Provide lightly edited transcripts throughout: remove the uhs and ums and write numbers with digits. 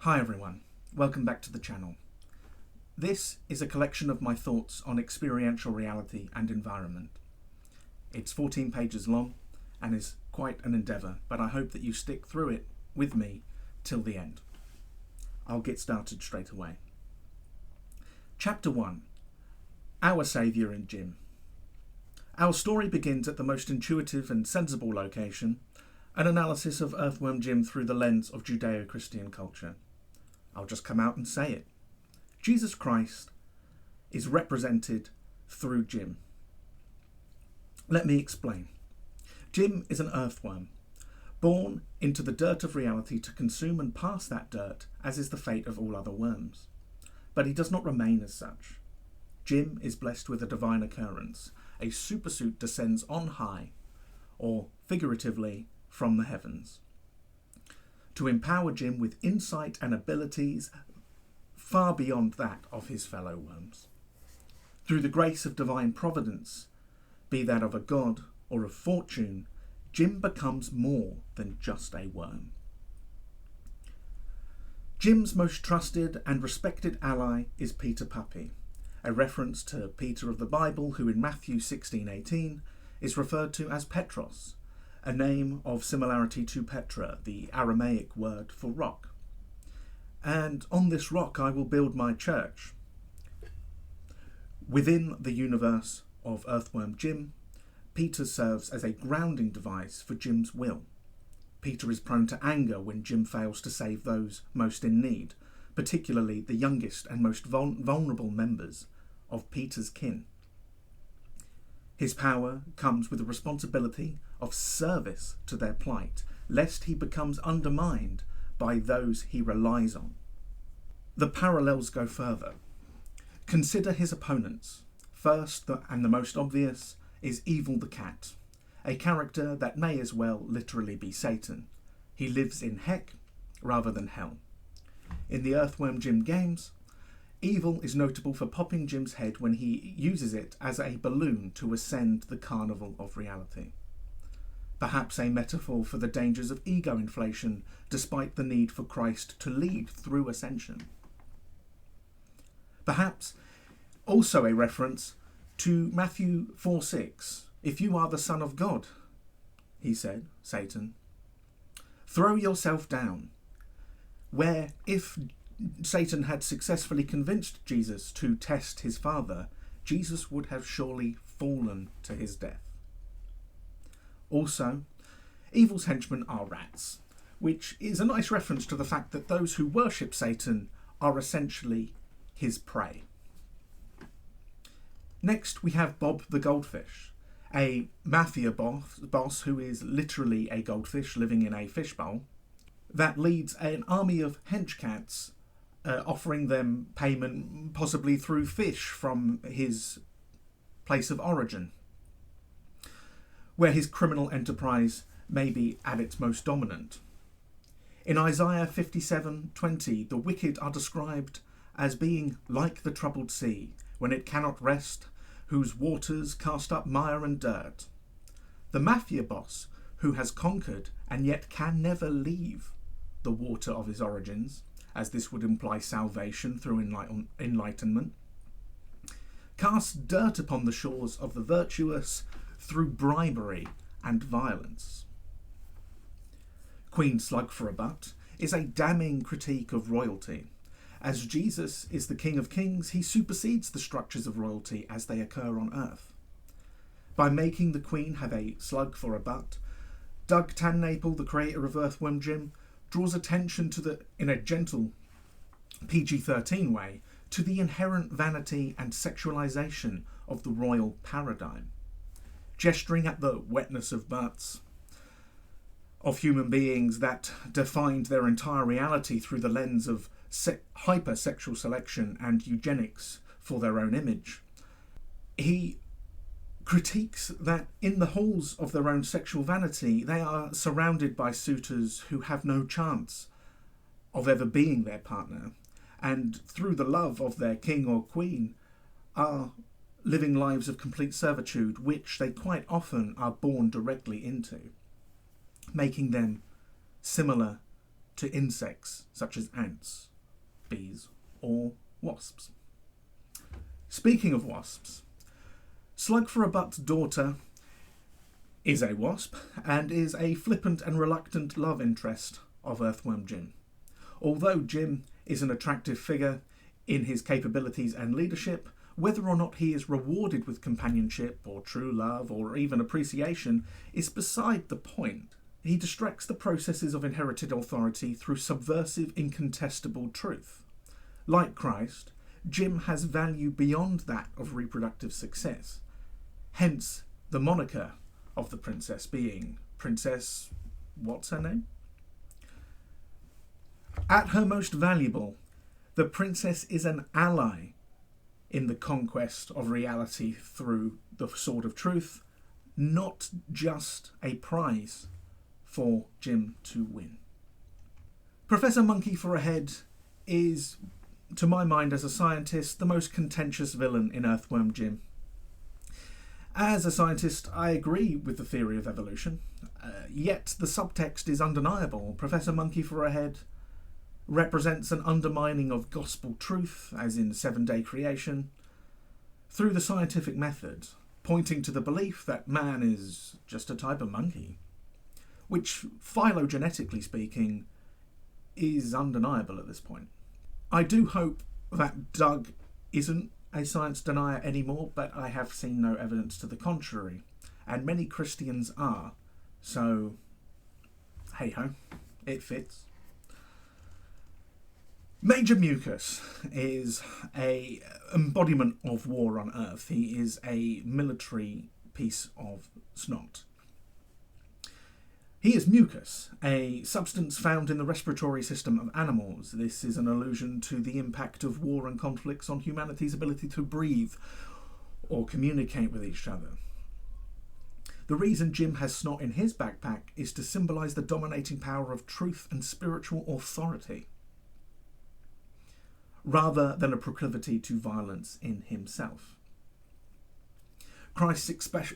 Hi everyone, welcome back to the channel. This is a collection of my thoughts on experiential reality and environment. It's 14 pages long and is quite an endeavour, but I hope that you stick through it with me till the end. I'll get started straight away. Chapter 1. Our Saviour in Jim. Our story begins at the most intuitive and sensible location, an analysis of Earthworm Jim through the lens of Judeo-Christian culture. I'll just come out and say it. Jesus Christ is represented through Jim. Let me explain. Jim is an earthworm, born into the dirt of reality to consume and pass that dirt, as is the fate of all other worms. But he does not remain as such. Jim is blessed with a divine occurrence. A supersuit descends on high, or figuratively, from the heavens, to empower Jim with insight and abilities far beyond that of his fellow worms. Through the grace of divine providence, be that of a god or of fortune, Jim becomes more than just a worm. Jim's most trusted and respected ally is Peter Puppy, a reference to Peter of the Bible, who in Matthew 16:18 is referred to as Petros, a name of similarity to Petra, the Aramaic word for rock. And on this rock I will build my church. Within the universe of Earthworm Jim, Peter serves as a grounding device for Jim's will. Peter is prone to anger when Jim fails to save those most in need, particularly the youngest and most vulnerable members of Peter's kin. His power comes with the responsibility of service to their plight, lest he becomes undermined by those he relies on. The parallels go further. Consider his opponents. First, and the most obvious, is Evil the Cat, a character that may as well literally be Satan. He lives in heck rather than hell. In the Earthworm Jim games, Evil is notable for popping Jim's head when he uses it as a balloon to ascend the carnival of reality. Perhaps a metaphor for the dangers of ego inflation, despite the need for Christ to lead through ascension. Perhaps also a reference to Matthew 4:6. If you are the Son of God, he said, Satan, throw yourself down. Where if Satan had successfully convinced Jesus to test his Father, Jesus would have surely fallen to his death. Also, Evil's henchmen are rats, which is a nice reference to the fact that those who worship Satan are essentially his prey. Next, we have Bob the Goldfish, a mafia boss who is literally a goldfish living in a fishbowl, that leads an army of hench cats, offering them payment possibly through fish from his place of origin, where his criminal enterprise may be at its most dominant. In Isaiah 57:20, the wicked are described as being like the troubled sea, when it cannot rest, whose waters cast up mire and dirt. The mafia boss, who has conquered and yet can never leave the water of his origins, as this would imply salvation through enlightenment, casts dirt upon the shores of the virtuous through bribery and violence. Queen Slug for a Butt is a damning critique of royalty. As Jesus is the King of Kings, he supersedes the structures of royalty as they occur on earth. By making the Queen have a slug for a butt, Doug Tannaple, the creator of Earthworm Jim, draws attention to in a gentle PG-13 way, to the inherent vanity and sexualization of the royal paradigm. Gesturing at the wetness of butts of human beings that defined their entire reality through the lens of hypersexual selection and eugenics for their own image, he critiques that in the halls of their own sexual vanity, they are surrounded by suitors who have no chance of ever being their partner, and through the love of their king or queen are living lives of complete servitude, which they quite often are born directly into, making them similar to insects such as ants, bees, or wasps. Speaking of wasps, Slug for a Buck's daughter is a wasp and is a flippant and reluctant love interest of Earthworm Jim. Although Jim is an attractive figure in his capabilities and leadership, whether or not he is rewarded with companionship or true love or even appreciation is beside the point. He distracts the processes of inherited authority through subversive, incontestable truth. Like Christ, Jim has value beyond that of reproductive success. Hence, the moniker of the princess being Princess... what's her name? At her most valuable, the princess is an ally in the conquest of reality through the sword of truth, not just a prize for Jim to win. Professor Monkey for a Head is, to my mind as a scientist, the most contentious villain in Earthworm Jim. As a scientist, I agree with the theory of evolution, yet the subtext is undeniable. Professor Monkey for a Head represents an undermining of gospel truth, as in seven-day creation, through the scientific method, pointing to the belief that man is just a type of monkey, which, phylogenetically speaking, is undeniable at this point. I do hope that Doug isn't a science denier anymore, but I have seen no evidence to the contrary, and many Christians are, so hey-ho, it fits. Major Mucus is an embodiment of war on Earth. He is a military piece of snot. He is mucus, a substance found in the respiratory system of animals. This is an allusion to the impact of war and conflicts on humanity's ability to breathe or communicate with each other. The reason Jim has snot in his backpack is to symbolise the dominating power of truth and spiritual authority, rather than a proclivity to violence in himself. Christ's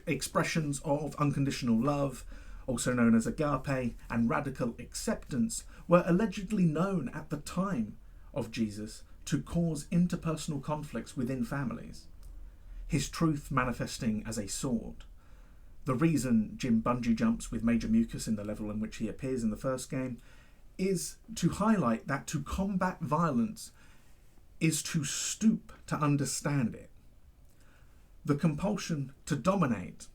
expressions of unconditional love, also known as agape, and radical acceptance, were allegedly known at the time of Jesus to cause interpersonal conflicts within families, his truth manifesting as a sword. The reason Jim bungee jumps with Major Mucus in the level in which he appears in the first game is to highlight that to combat violence is to stoop to understand it. The compulsion to dominate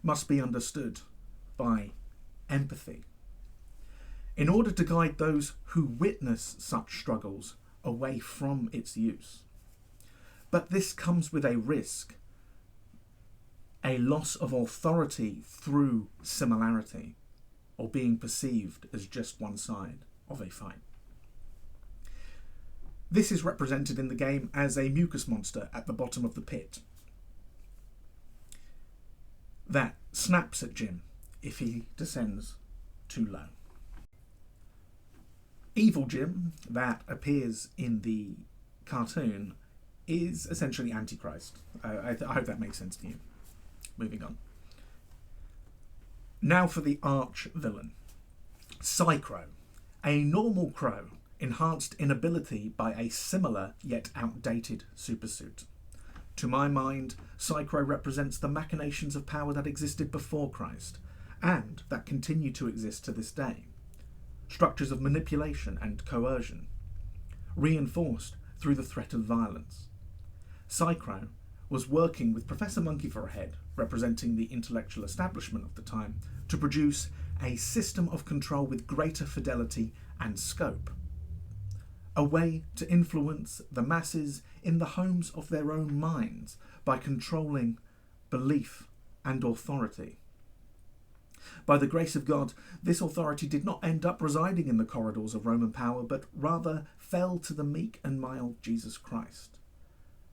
must be understood by empathy, in order to guide those who witness such struggles away from its use. But this comes with a risk, a loss of authority through similarity, or being perceived as just one side of a fight. This is represented in the game as a mucus monster at the bottom of the pit that snaps at Jim if he descends too low. Evil Jim, that appears in the cartoon, is essentially Antichrist. I hope that makes sense to you. Moving on. Now for the arch-villain. Psychro, a normal crow enhanced in ability by a similar yet outdated supersuit. To my mind, Psychro represents the machinations of power that existed before Christ, and that continue to exist to this day. Structures of manipulation and coercion, reinforced through the threat of violence. Psychro was working with Professor Monkey for a Head, representing the intellectual establishment of the time, to produce a system of control with greater fidelity and scope. A way to influence the masses in the homes of their own minds by controlling belief and authority. By the grace of God, this authority did not end up residing in the corridors of Roman power, but rather fell to the meek and mild Jesus Christ.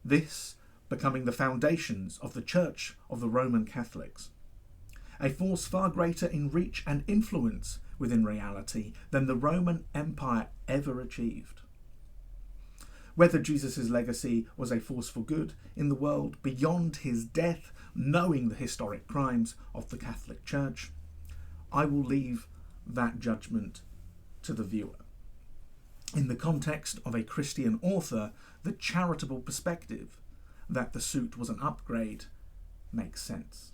This becoming the foundations of the Church of the Roman Catholics, a force far greater in reach and influence within reality than the Roman Empire ever achieved. Whether Jesus' legacy was a force for good in the world beyond his death, knowing the historic crimes of the Catholic Church, I will leave that judgment to the viewer. In the context of a Christian author, the charitable perspective that the suit was an upgrade makes sense.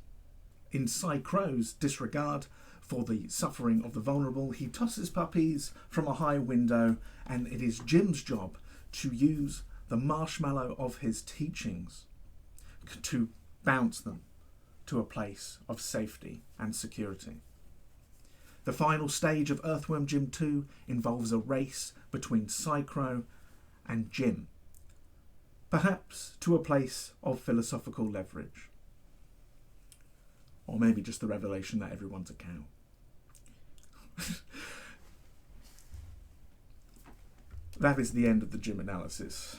In Cy Crow's disregard for the suffering of the vulnerable, he tosses puppies from a high window, and it is Jim's job to use the marshmallow of his teachings to bounce them to a place of safety and security. The final stage of Earthworm Jim 2 involves a race between Cy Crow and Jim, perhaps to a place of philosophical leverage. Or maybe just the revelation that everyone's a cow. That is the end of the Jim analysis.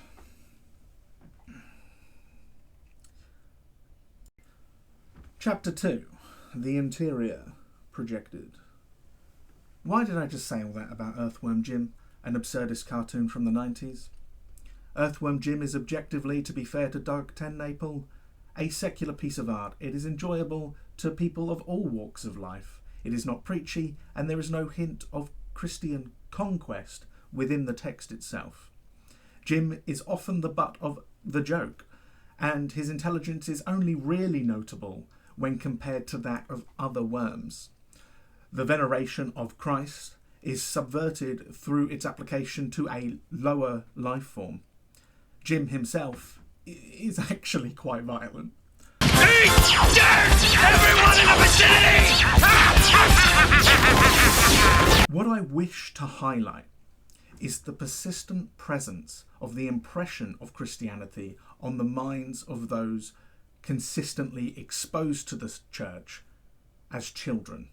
Chapter 2. The Interior Projected. Why did I just say all that about Earthworm Jim, an absurdist cartoon from the 90s? Earthworm Jim is objectively, to be fair to Doug Tennaple, a secular piece of art. It is enjoyable to people of all walks of life. It is not preachy, and there is no hint of Christian conquest within the text itself. Jim is often the butt of the joke, and his intelligence is only really notable when compared to that of other worms. The veneration of Christ is subverted through its application to a lower life form. Jim himself is actually quite violent. Eat dirt! Everyone in the vicinity! What I wish to highlight is the persistent presence of the impression of Christianity on the minds of those consistently exposed to the church as children.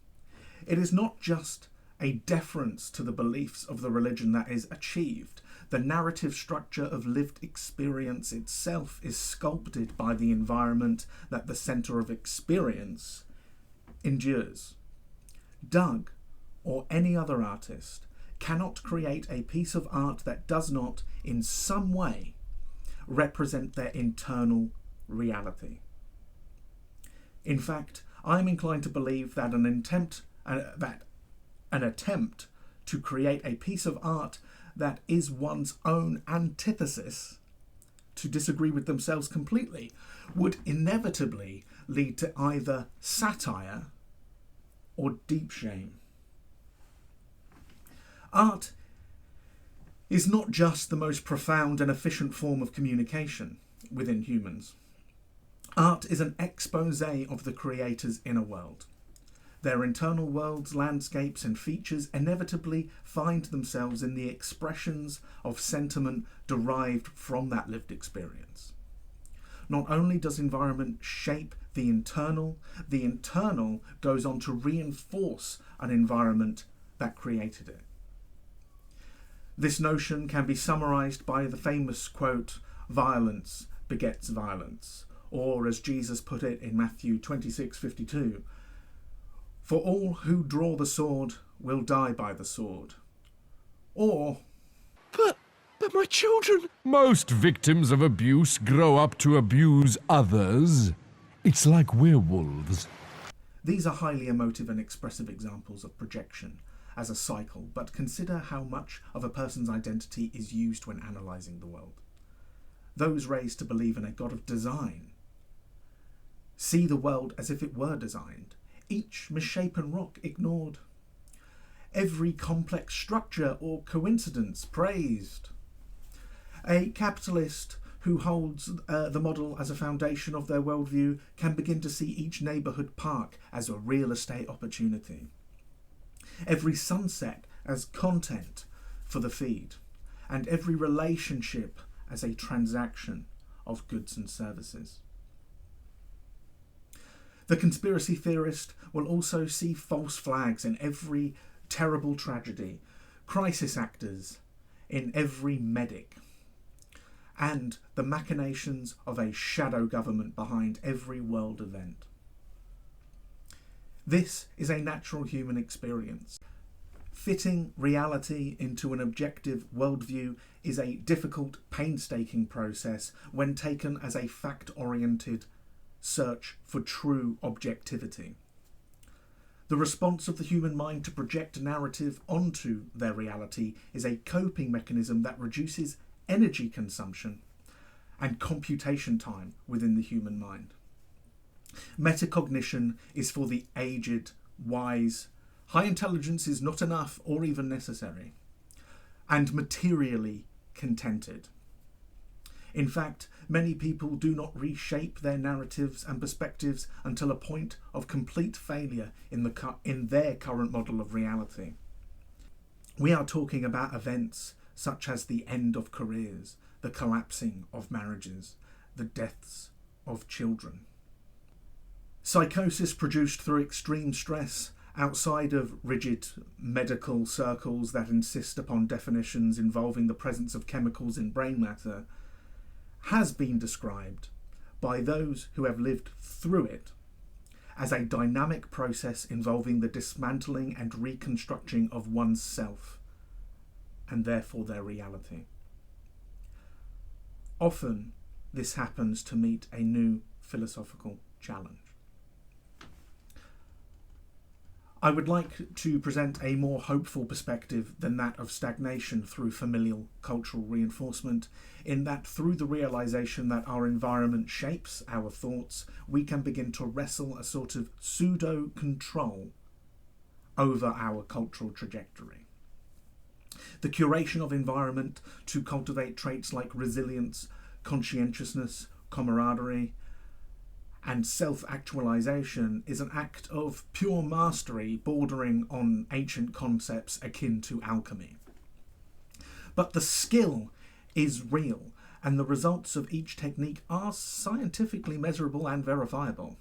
It is not just a deference to the beliefs of the religion that is achieved. The narrative structure of lived experience itself is sculpted by the environment that the centre of experience endures. Doug, or any other artist, cannot create a piece of art that does not, in some way, represent their internal reality. In fact, I am inclined to believe that an attempt to create a piece of art that is one's own antithesis, to disagree with themselves completely, would inevitably lead to either satire or deep shame. Art is not just the most profound and efficient form of communication within humans. Art is an exposé of the creator's inner world. Their internal worlds, landscapes and features inevitably find themselves in the expressions of sentiment derived from that lived experience. Not only does environment shape the internal goes on to reinforce an environment that created it. This notion can be summarised by the famous quote, "Violence begets violence," or as Jesus put it in Matthew 26:52, "For all who draw the sword will die by the sword." Or, But my children... Most victims of abuse grow up to abuse others. It's like werewolves. these are highly emotive and expressive examples of projection as a cycle, but consider how much of a person's identity is used when analysing the world. Those raised to believe in a God of design see the world as if it were designed, each misshapen rock ignored, every complex structure or coincidence praised. A capitalist who holds the model as a foundation of their worldview can begin to see each neighbourhood park as a real estate opportunity, every sunset as content for the feed, and every relationship as a transaction of goods and services. The conspiracy theorist will also see false flags in every terrible tragedy, crisis actors in every medic, and the machinations of a shadow government behind every world event. This is a natural human experience. Fitting reality into an objective worldview is a difficult, painstaking process when taken as a fact-oriented search for true objectivity. The The response of the human mind to project a narrative onto their reality is a coping mechanism that reduces energy consumption and computation time within the human mind. Metacognition is for the aged, wise. High intelligence is not enough or even necessary. And materially contented. In fact, many people do not reshape their narratives and perspectives until a point of complete failure in their current model of reality. We are talking about events such as the end of careers, the collapsing of marriages, the deaths of children. Psychosis produced through extreme stress, outside of rigid medical circles that insist upon definitions involving the presence of chemicals in brain matter, has been described by those who have lived through it as a dynamic process involving the dismantling and reconstructing of one's self, and therefore their reality. Often, this happens to meet a new philosophical challenge. I would like to present a more hopeful perspective than that of stagnation through familial cultural reinforcement, in that through the realization that our environment shapes our thoughts, we can begin to wrestle a sort of pseudo-control over our cultural trajectory. The curation of environment to cultivate traits like resilience, conscientiousness, camaraderie, and self-actualization is an act of pure mastery bordering on ancient concepts akin to alchemy. But the skill is real, and the results of each technique are scientifically measurable and verifiable.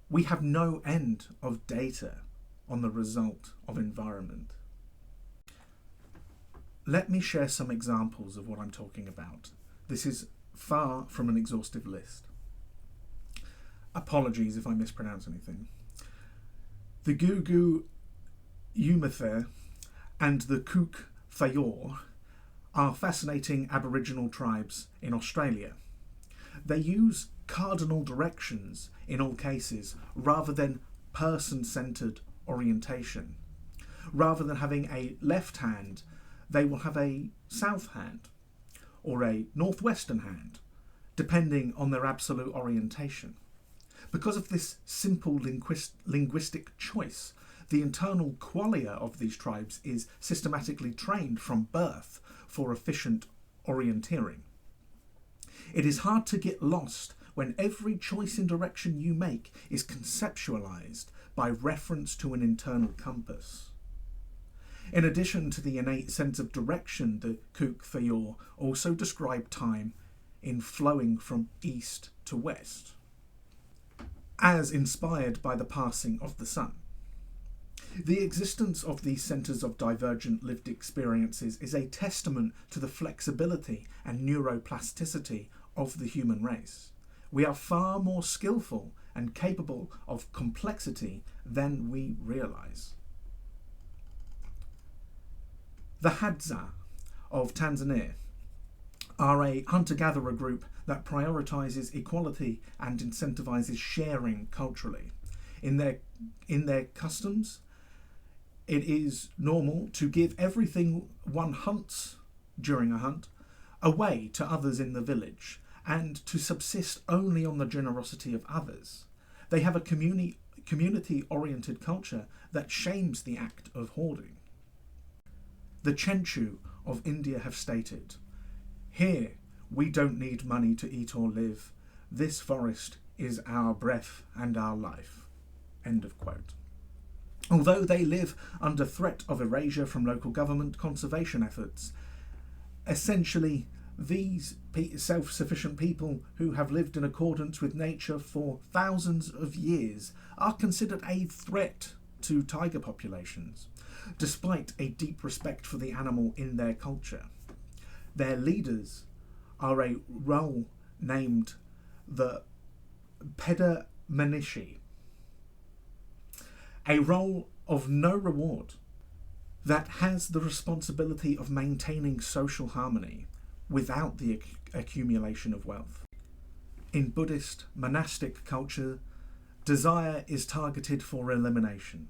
We have no end of data on the result of environment. Let me share some examples of what I'm talking about. This is far from an exhaustive list. Apologies if I mispronounce anything. The Gugu Yumather and the Cook Thayor are fascinating Aboriginal tribes in Australia. They use cardinal directions in all cases rather than person-centred orientation. Rather than having a left hand, they will have a south hand or a northwestern hand, depending on their absolute orientation. Because of this simple linguistic choice, the internal qualia of these tribes is systematically trained from birth for efficient orienteering. It is hard to get lost when every choice in direction you make is conceptualized by reference to an internal compass. In addition to the innate sense of direction, the Cook Thayor also describe time in flowing from east to west, as inspired by the passing of the sun. The existence of these centres of divergent lived experiences is a testament to the flexibility and neuroplasticity of the human race. We are far more skillful and capable of complexity than we realise. The Hadza of Tanzania are a hunter-gatherer group that prioritises equality and incentivises sharing culturally. In their customs, it is normal to give everything one hunts during a hunt away to others in the village and to subsist only on the generosity of others. They have a community-oriented culture that shames the act of hoarding. The Chenchu of India have stated, "Here, we don't need money to eat or live. This forest is our breath and our life." End of quote. Although they live under threat of erasure from local government conservation efforts, essentially these self-sufficient people who have lived in accordance with nature for thousands of years are considered a threat to tiger populations, despite a deep respect for the animal in their culture. Their leaders are a role named the Peda Manishi, a role of no reward that has the responsibility of maintaining social harmony without the accumulation of wealth. In Buddhist monastic culture, Desire is targeted for elimination.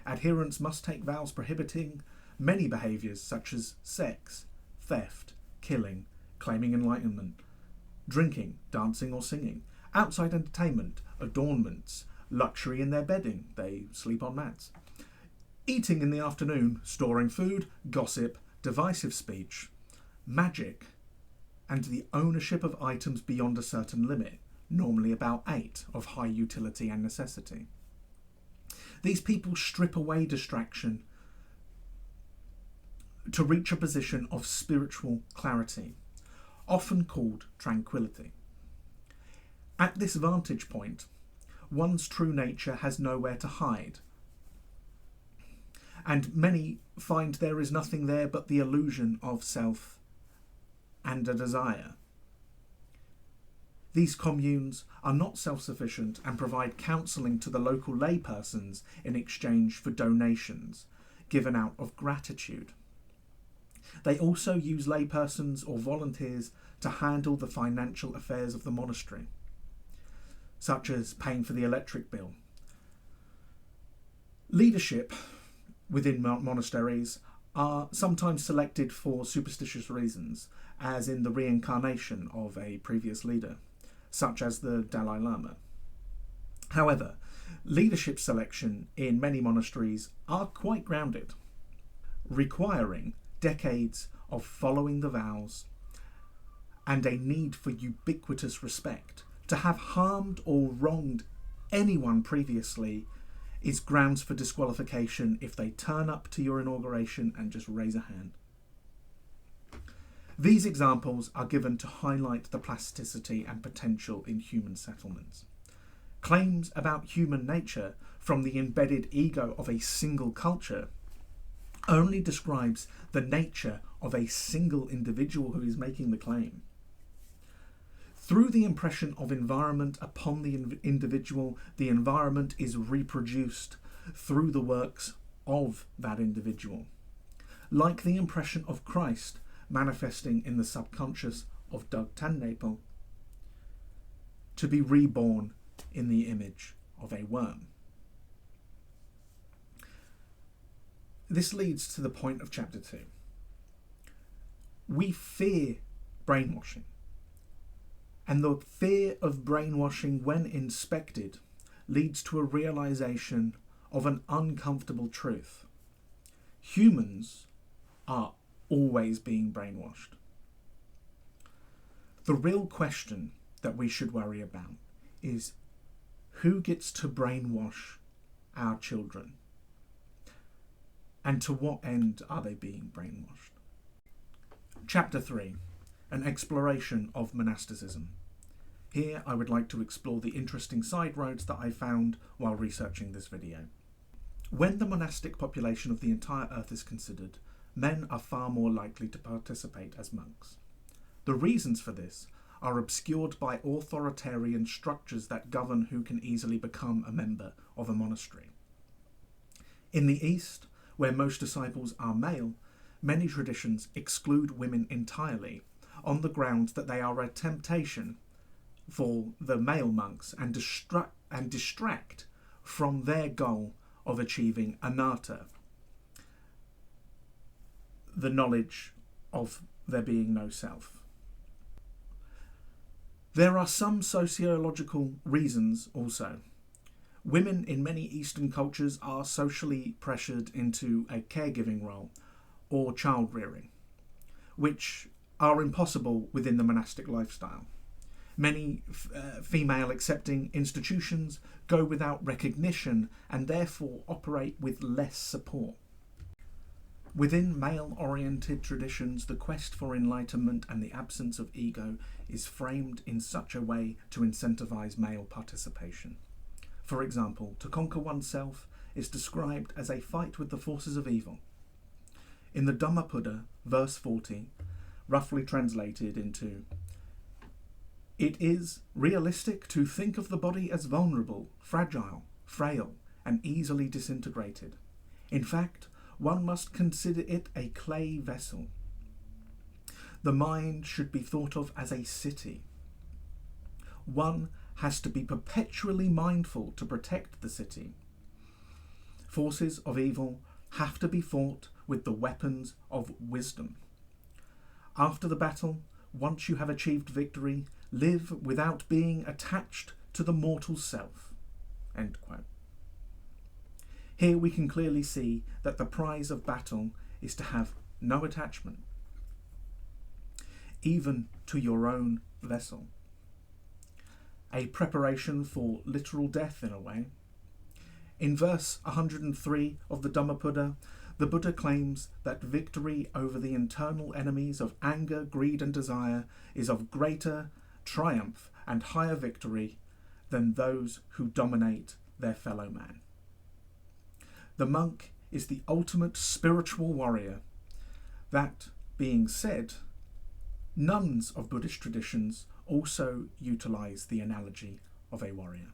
Adherents must take vows prohibiting many behaviours such as sex, theft, killing, claiming enlightenment, drinking, dancing or singing, outside entertainment, adornments, luxury in their bedding, they sleep on mats, eating in the afternoon, storing food, gossip, divisive speech, magic, and the ownership of items beyond a certain limit, normally about 8, of high utility and necessity. These people strip away distraction to reach a position of spiritual clarity, often called tranquility. At this vantage point, one's true nature has nowhere to hide, and many find there is nothing there but the illusion of self and a desire. These communes are not self-sufficient and provide counselling to the local laypersons in exchange for donations given out of gratitude. They also use laypersons or volunteers to handle the financial affairs of the monastery, such as paying for the electric bill. Leadership within monasteries are sometimes selected for superstitious reasons, as in the reincarnation of a previous leader, such as the Dalai Lama. However, leadership selection in many monasteries are quite grounded, requiring decades of following the vows and a need for ubiquitous respect. To have harmed or wronged anyone previously is grounds for disqualification if they turn up to your inauguration and just raise a hand. These examples are given to highlight the plasticity and potential in human settlements. Claims about human nature from the embedded ego of a single culture only describes the nature of a single individual who is making the claim. Through the impression of environment upon the individual, the environment is reproduced through the works of that individual. Like the impression of Christ manifesting in the subconscious of Doug Tannapel, to be reborn in the image of a worm. This leads to the point of chapter 2. We fear brainwashing. And the fear of brainwashing, when inspected, leads to a realization of an uncomfortable truth. Humans are always being brainwashed. The real question that we should worry about is who gets to brainwash our children? And to what end are they being brainwashed? Chapter 3. An exploration of monasticism. Here I would like to explore the interesting side roads that I found while researching this video. When the monastic population of the entire earth is considered, men are far more likely to participate as monks. The reasons for this are obscured by authoritarian structures that govern who can easily become a member of a monastery. In the East, where most disciples are male, many traditions exclude women entirely, on the grounds that they are a temptation for the male monks and distract from their goal of achieving Anatta, the knowledge of there being no self. There are some sociological reasons also. Women in many Eastern cultures are socially pressured into a caregiving role or child rearing, which are impossible within the monastic lifestyle. Many female accepting institutions go without recognition and therefore operate with less support. Within male-oriented traditions, the quest for enlightenment and the absence of ego is framed in such a way to incentivize male participation. For example, to conquer oneself is described as a fight with the forces of evil. In the Dhammapada, verse 40, roughly translated into, "It is realistic to think of the body as vulnerable, fragile, frail, and easily disintegrated. In fact, one must consider it a clay vessel. The mind should be thought of as a city, one has to be perpetually mindful to protect the city. Forces of evil have to be fought with the weapons of wisdom. After the battle, once you have achieved victory, live without being attached to the mortal self." End quote. Here we can clearly see that the prize of battle is to have no attachment, even to your own vessel. A preparation for literal death in a way. In verse 103 of the Dhammapada, the Buddha claims that victory over the internal enemies of anger, greed and desire is of greater triumph and higher victory than those who dominate their fellow man. The monk is the ultimate spiritual warrior. That being said, nuns of Buddhist traditions also utilise the analogy of a warrior,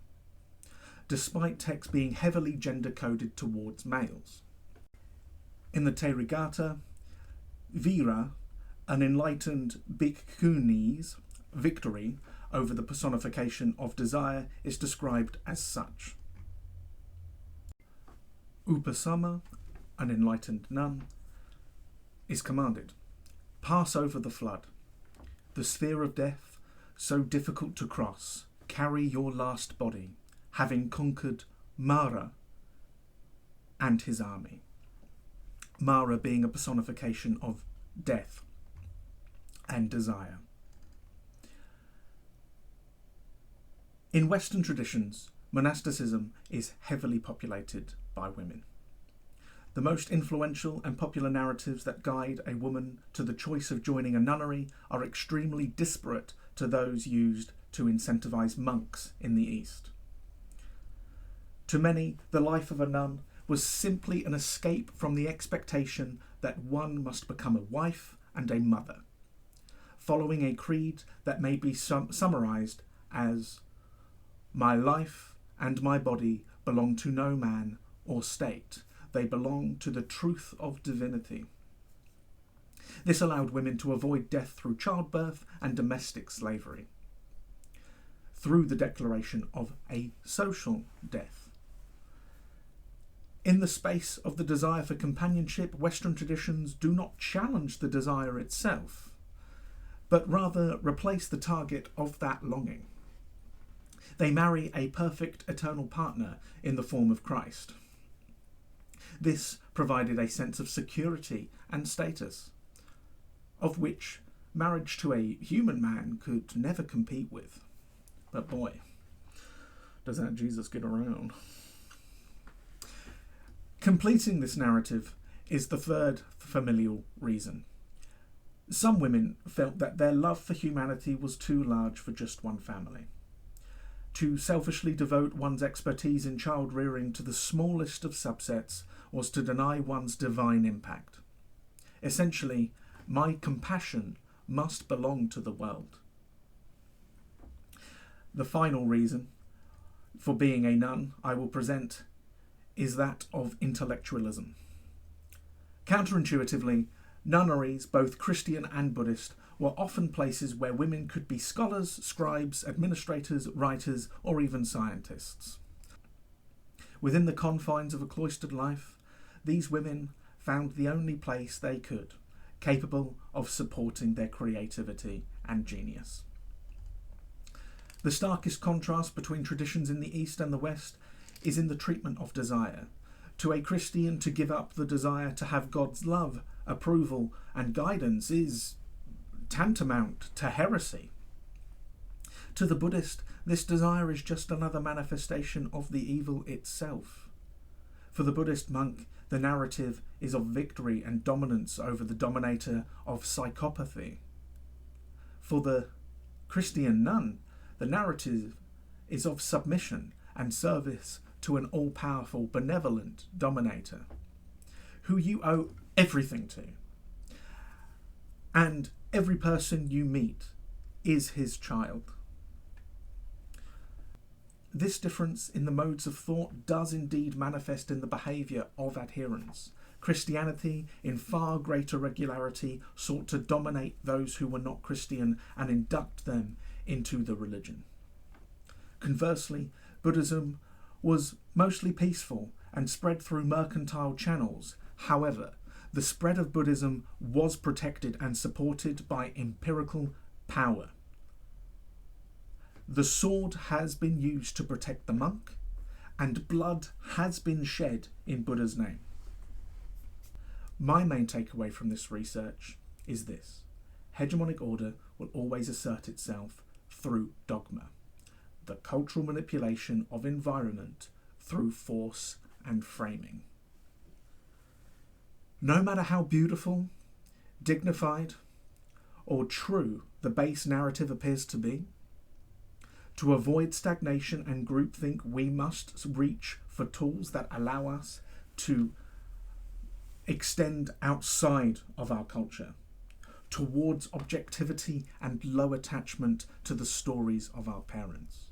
despite texts being heavily gender-coded towards males. In the Therigatha, Vira, an enlightened bhikkhuni's victory over the personification of desire, is described as such. Upasama, an enlightened nun, is commanded, "Pass over the flood. The sphere of death, so difficult to cross, carry your last body, having conquered Mara and his army." Mara being a personification of death and desire. In Western traditions, monasticism is heavily populated by women. The most influential and popular narratives that guide a woman to the choice of joining a nunnery are extremely disparate to those used to incentivize monks in the East. To many, the life of a nun was simply an escape from the expectation that one must become a wife and a mother, following a creed that may be summarized as, "My life and my body belong to no man or state. They belong to the truth of divinity." This allowed women to avoid death through childbirth and domestic slavery, through the declaration of a social death. In the space of the desire for companionship, Western traditions do not challenge the desire itself, but rather replace the target of that longing. They marry a perfect eternal partner in the form of Christ. This provided a sense of security and status, of which marriage to a human man could never compete with. But boy, does that Jesus get around. Completing this narrative is the third familial reason. Some women felt that their love for humanity was too large for just one family. To selfishly devote one's expertise in child rearing to the smallest of subsets was to deny one's divine impact. Essentially, my compassion must belong to the world. The final reason for being a nun I will present is that of intellectualism. Counterintuitively, nunneries, both Christian and Buddhist, were often places where women could be scholars, scribes, administrators, writers, or even scientists. Within the confines of a cloistered life, these women found the only place they could, capable of supporting their creativity and genius. The starkest contrast between traditions in the East and the West is in the treatment of desire. To a Christian, to give up the desire to have God's love, approval, and guidance is tantamount to heresy. To the Buddhist, this desire is just another manifestation of the evil itself. For the Buddhist monk, the narrative is of victory and dominance over the dominator of psychopathy. For the Christian nun, the narrative is of submission and service to an all-powerful, benevolent dominator, who you owe everything to. And every person you meet is his child. This difference in the modes of thought does indeed manifest in the behaviour of adherents. Christianity, in far greater regularity, sought to dominate those who were not Christian and induct them into the religion. Conversely, Buddhism was mostly peaceful and spread through mercantile channels. However, the spread of Buddhism was protected and supported by empirical power. The sword has been used to protect the monk, and blood has been shed in Buddha's name. My main takeaway from this research is this: hegemonic order will always assert itself through dogma, the cultural manipulation of environment through force and framing. No matter how beautiful, dignified, or true the base narrative appears to be, to avoid stagnation and groupthink, we must reach for tools that allow us to extend outside of our culture, towards objectivity and low attachment to the stories of our parents.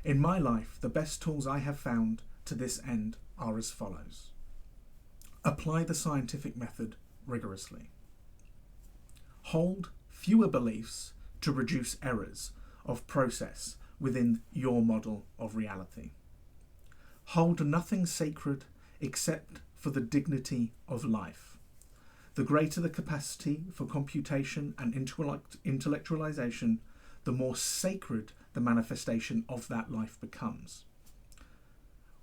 In my life, the best tools I have found to this end are as follows. Apply the scientific method rigorously. Hold fewer beliefs to reduce errors of process within your model of reality. Hold nothing sacred except for the dignity of life. The greater the capacity for computation and intellectualization, the more sacred the manifestation of that life becomes.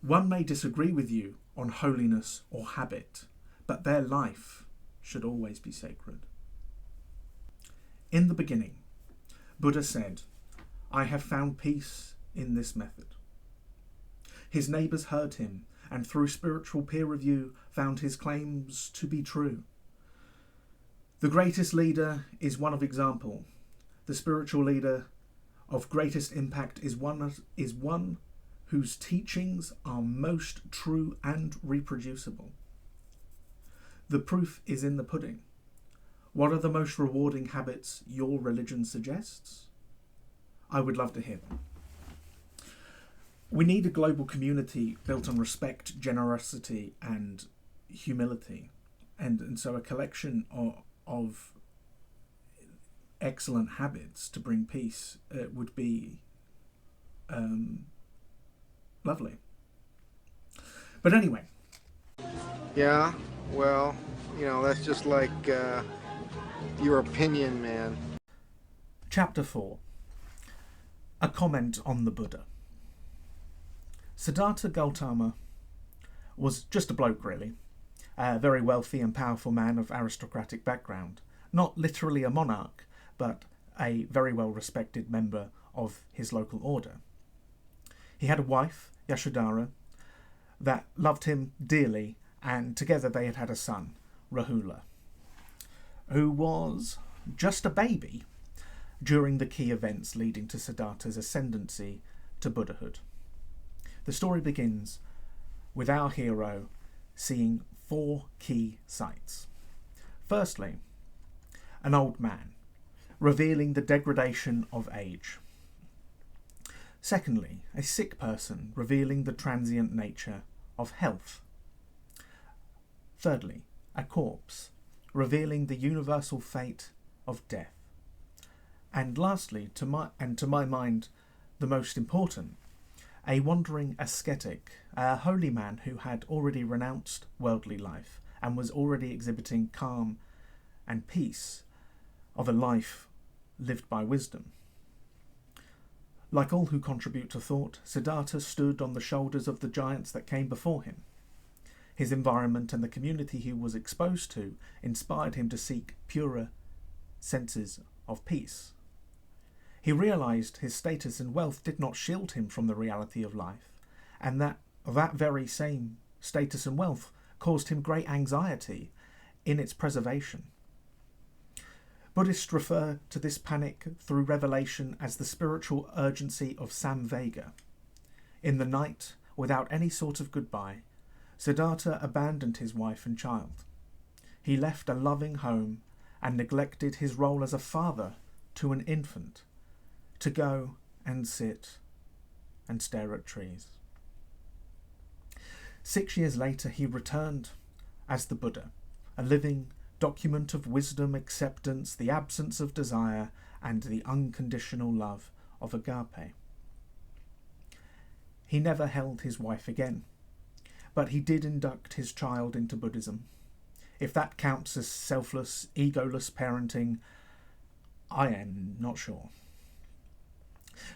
One may disagree with you on holiness or habit, but their life should always be sacred. In the beginning, Buddha said, "I have found peace in this method." His neighbours heard him, and through spiritual peer review found his claims to be true. The greatest leader is one of example. The spiritual leader of greatest impact is one whose teachings are most true and reproducible. The proof is in the pudding. What are the most rewarding habits your religion suggests? I would love to hear them. We need a global community built on respect, generosity, and humility. And so a collection of excellent habits to bring peace would be lovely. But anyway. Yeah, well, that's just like your opinion, man. Chapter 4. A comment on the Buddha. Siddhartha Gautama was just a bloke, really. A very wealthy and powerful man of aristocratic background. Not literally a monarch, but a very well-respected member of his local order. He had a wife, Yashodhara, that loved him dearly, and together they had a son, Rahula, who was just a baby during the key events leading to Siddhartha's ascendancy to Buddhahood. The story begins with our hero seeing 4 key sights. Firstly, an old man, revealing the degradation of age. Secondly, a sick person, revealing the transient nature of health. Thirdly, a corpse, revealing the universal fate of death. And lastly, to my mind, the most important, a wandering ascetic, a holy man who had already renounced worldly life and was already exhibiting calm and peace of a life lived by wisdom. Like all who contribute to thought, Siddhartha stood on the shoulders of the giants that came before him. His environment and the community he was exposed to inspired him to seek purer senses of peace. He realised his status and wealth did not shield him from the reality of life, and that very same status and wealth caused him great anxiety in its preservation. Buddhists refer to this panic through revelation as the spiritual urgency of samvega. In the night, without any sort of goodbye, Siddhartha abandoned his wife and child. He left a loving home and neglected his role as a father to an infant, to go and sit and stare at trees. 6 years later, he returned as the Buddha, a living document of wisdom, acceptance, the absence of desire, and the unconditional love of agape. He never held his wife again, but he did induct his child into Buddhism. If that counts as selfless, egoless parenting, I am not sure.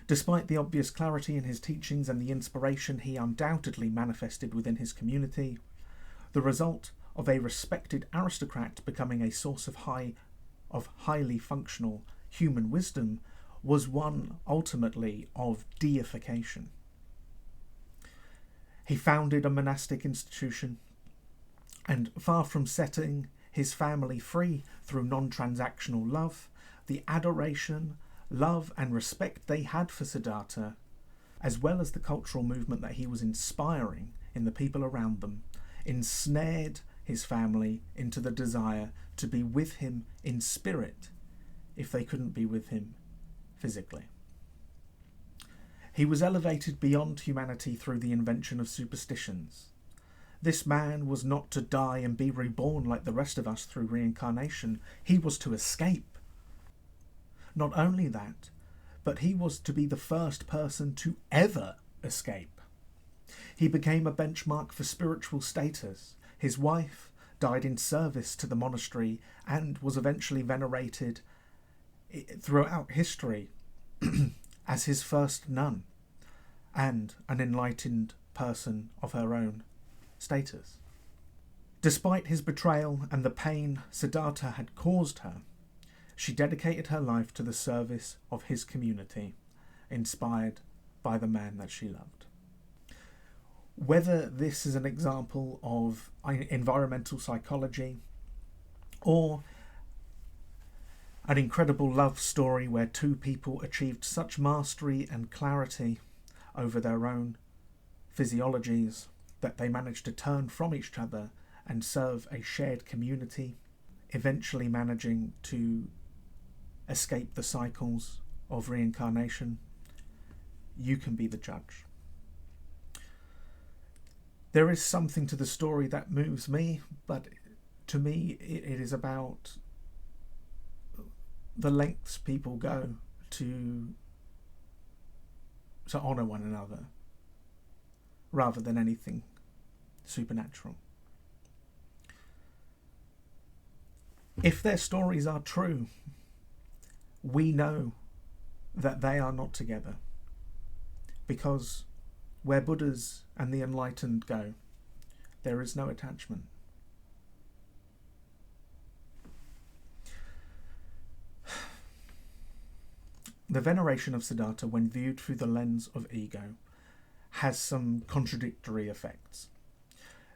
Despite the obvious clarity in his teachings and the inspiration he undoubtedly manifested within his community, the result of a respected aristocrat becoming a source of highly functional human wisdom was one ultimately of deification. He founded a monastic institution, and far from setting his family free through non-transactional love, the adoration, love and respect they had for Siddhartha, as well as the cultural movement that he was inspiring in the people around them, ensnared his family into the desire to be with him in spirit if they couldn't be with him physically. He was elevated beyond humanity through the invention of superstitions. This man was not to die and be reborn like the rest of us through reincarnation. He was to escape. Not only that, but he was to be the first person to ever escape. He became a benchmark for spiritual status. His wife died in service to the monastery and was eventually venerated throughout history as his first nun and an enlightened person of her own status. Despite his betrayal and the pain Siddhartha had caused her, she dedicated her life to the service of his community, inspired by the man that she loved. Whether this is an example of environmental psychology or an incredible love story where two people achieved such mastery and clarity over their own physiologies that they managed to turn from each other and serve a shared community, eventually managing to escape the cycles of reincarnation, you can be the judge. There is something to the story that moves me, but to me it is about the lengths people go to honour one another rather than anything supernatural. If their stories are true, we know that they are not together, because where Buddhas and the enlightened go, there is no attachment. The veneration of Siddhartha, when viewed through the lens of ego, has some contradictory effects.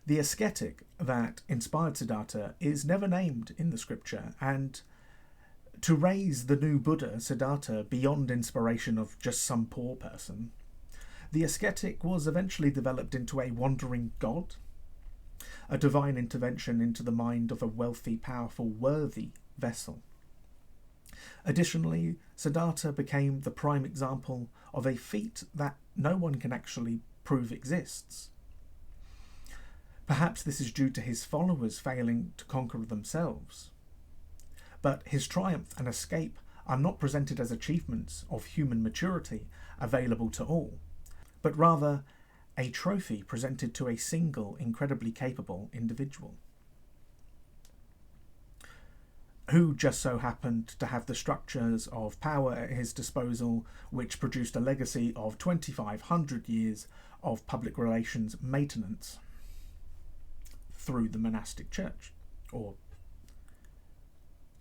The ascetic that inspired Siddhartha is never named in the scripture, and to raise the new Buddha, Siddhartha, beyond inspiration of just some poor person, the ascetic was eventually developed into a wandering god, a divine intervention into the mind of a wealthy, powerful, worthy vessel. Additionally, Siddhartha became the prime example of a feat that no one can actually prove exists. Perhaps this is due to his followers failing to conquer themselves. But his triumph and escape are not presented as achievements of human maturity available to all, but rather a trophy presented to a single, incredibly capable individual, who just so happened to have the structures of power at his disposal, which produced a legacy of 2,500 years of public relations maintenance through the monastic church, or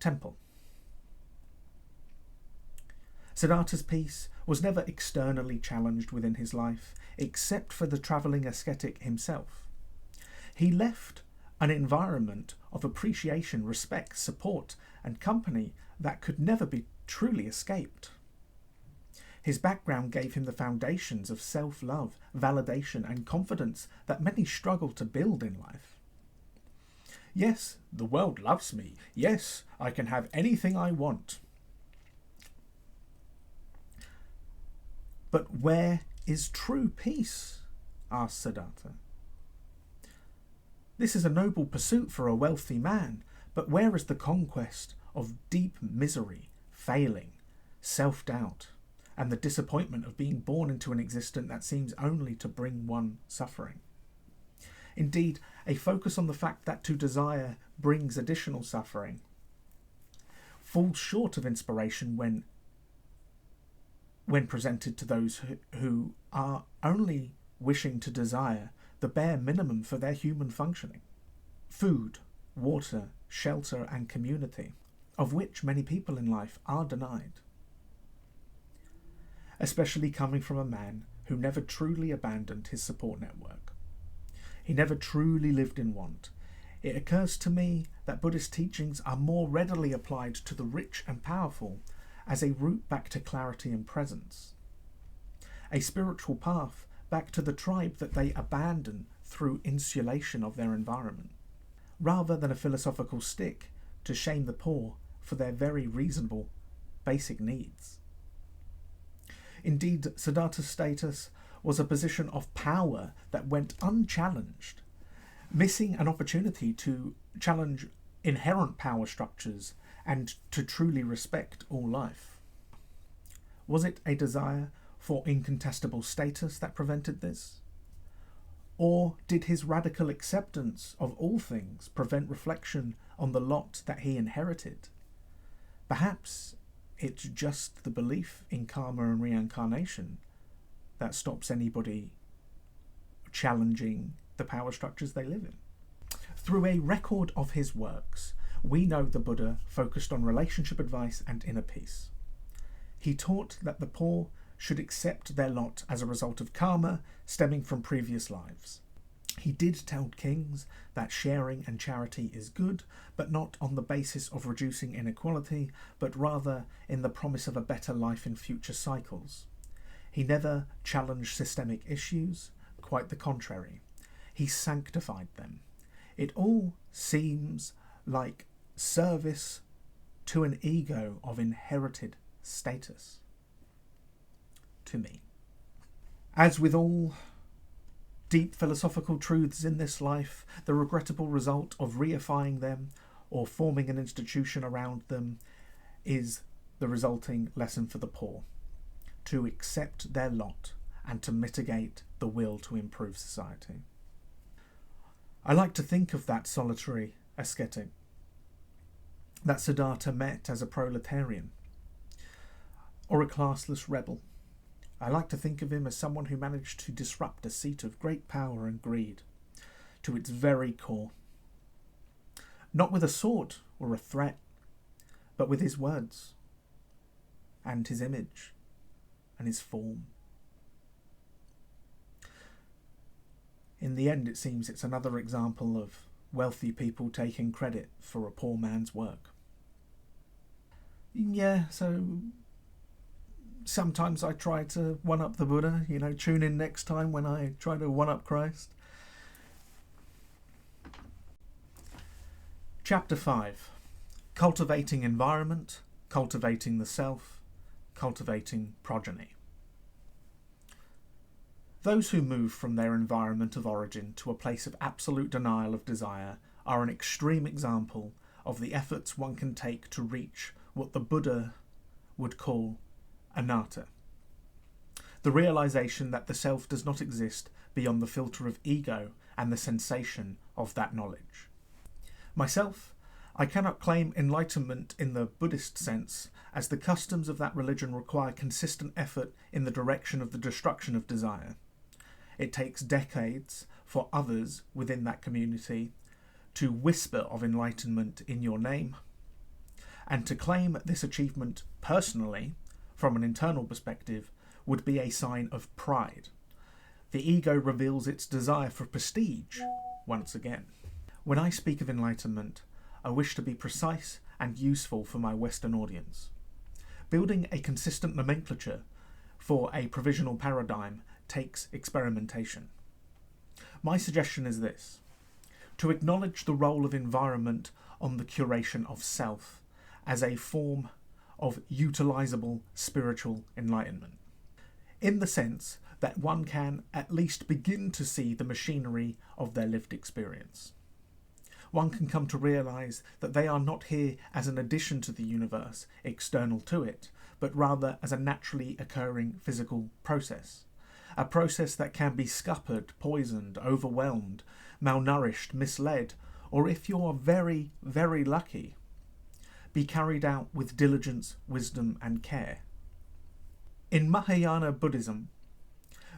temple. Siddhartha's peace was never externally challenged within his life, except for the travelling ascetic himself. He left an environment of appreciation, respect, support, and company that could never be truly escaped. His background gave him the foundations of self-love, validation, and confidence that many struggle to build in life. Yes, the world loves me. Yes, I can have anything I want. But where is true peace? Asked Siddhartha. This is a noble pursuit for a wealthy man, but where is the conquest of deep misery, failing, self-doubt, and the disappointment of being born into an existence that seems only to bring one suffering. Indeed, a focus on the fact that to desire brings additional suffering falls short of inspiration when presented to those who are only wishing to desire the bare minimum for their human functioning: food, water, shelter, and community, of which many people in life are denied. Especially coming from a man who never truly abandoned his support network. He never truly lived in want. It occurs to me that Buddhist teachings are more readily applied to the rich and powerful as a route back to clarity and presence, a spiritual path back to the tribe that they abandon through insulation of their environment, rather than a philosophical stick to shame the poor for their very reasonable basic needs. Indeed, Siddhartha's status was a position of power that went unchallenged, missing an opportunity to challenge inherent power structures and to truly respect all life. Was it a desire for incontestable status that prevented this? Or did his radical acceptance of all things prevent reflection on the lot that he inherited? Perhaps it's just the belief in karma and reincarnation that stops anybody challenging the power structures they live in. Through a record of his works, we know the Buddha focused on relationship advice and inner peace. He taught that the poor should accept their lot as a result of karma stemming from previous lives. He did tell kings that sharing and charity is good, but not on the basis of reducing inequality, but rather in the promise of a better life in future cycles. He never challenged systemic issues, quite the contrary. He sanctified them. It all seems like service to an ego of inherited status. To me. As with all deep philosophical truths in this life, the regrettable result of reifying them or forming an institution around them is the resulting lesson for the poor: to accept their lot and to mitigate the will to improve society. I like to think of that solitary ascetic that Siddhartha met as a proletarian or a classless rebel. I like to think of him as someone who managed to disrupt a seat of great power and greed to its very core. Not with a sword or a threat, but with his words and his image and his form. In the end, it seems it's another example of wealthy people taking credit for a poor man's work. Yeah, so sometimes I try to one-up the Buddha, tune in next time when I try to one-up Christ. Chapter 5. Cultivating environment, cultivating the self, cultivating progeny. Those who move from their environment of origin to a place of absolute denial of desire are an extreme example of the efforts one can take to reach what the Buddha would call Anatta, the realization that the self does not exist beyond the filter of ego and the sensation of that knowledge. Myself, I cannot claim enlightenment in the Buddhist sense, as the customs of that religion require consistent effort in the direction of the destruction of desire. It takes decades for others within that community to whisper of enlightenment in your name, and to claim this achievement personally, from an internal perspective, would be a sign of pride. The ego reveals its desire for prestige once again. When I speak of enlightenment, I wish to be precise and useful for my Western audience. Building a consistent nomenclature for a provisional paradigm takes experimentation. My suggestion is this: to acknowledge the role of environment on the curation of self as a form of utilizable spiritual enlightenment, in the sense that one can at least begin to see the machinery of their lived experience. one can come to realise that they are not here as an addition to the universe, external to it, but rather as a naturally occurring physical process. A process that can be scuppered, poisoned, overwhelmed, malnourished, misled, or if you're very, very lucky, be carried out with diligence, wisdom and care. In Mahayana Buddhism,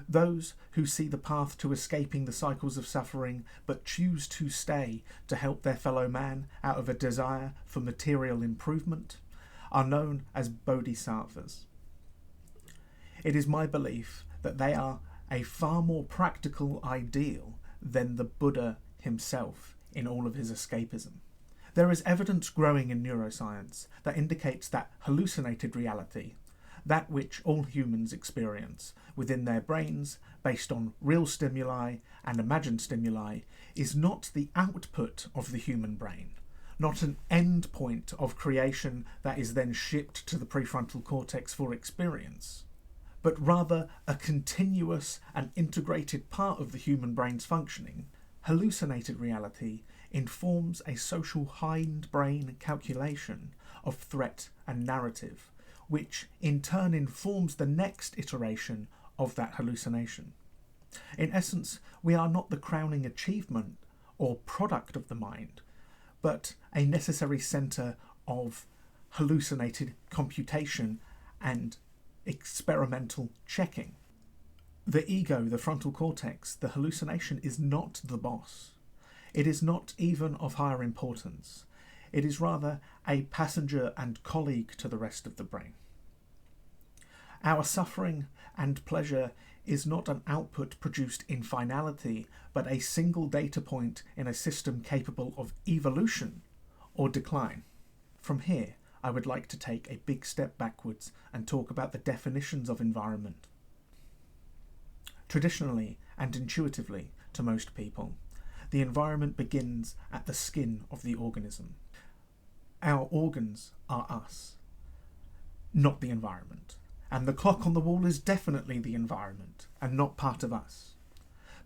those who see the path to escaping the cycles of suffering but choose to stay to help their fellow man out of a desire for material improvement are known as bodhisattvas. It is my belief that they are a far more practical ideal than the Buddha himself in all of his escapism. There is evidence growing in neuroscience that indicates that hallucinated reality, that which all humans experience within their brains based on real stimuli and imagined stimuli, is not the output of the human brain, not an end point of creation that is then shipped to the prefrontal cortex for experience, but rather a continuous and integrated part of the human brain's functioning. Hallucinated reality informs a social hindbrain calculation of threat and narrative, which in turn informs the next iteration of that hallucination. In essence, we are not the crowning achievement or product of the mind, but a necessary centre of hallucinated computation and experimental checking. The ego, the frontal cortex, the hallucination is not the boss. It is not even of higher importance. It is rather a passenger and colleague to the rest of the brain. Our suffering and pleasure is not an output produced in finality, but a single data point in a system capable of evolution or decline. From here, I would like to take a big step backwards and talk about the definitions of environment. Traditionally and intuitively to most people, the environment begins at the skin of the organism. Our organs are us, not the environment. And the clock on the wall is definitely the environment and not part of us.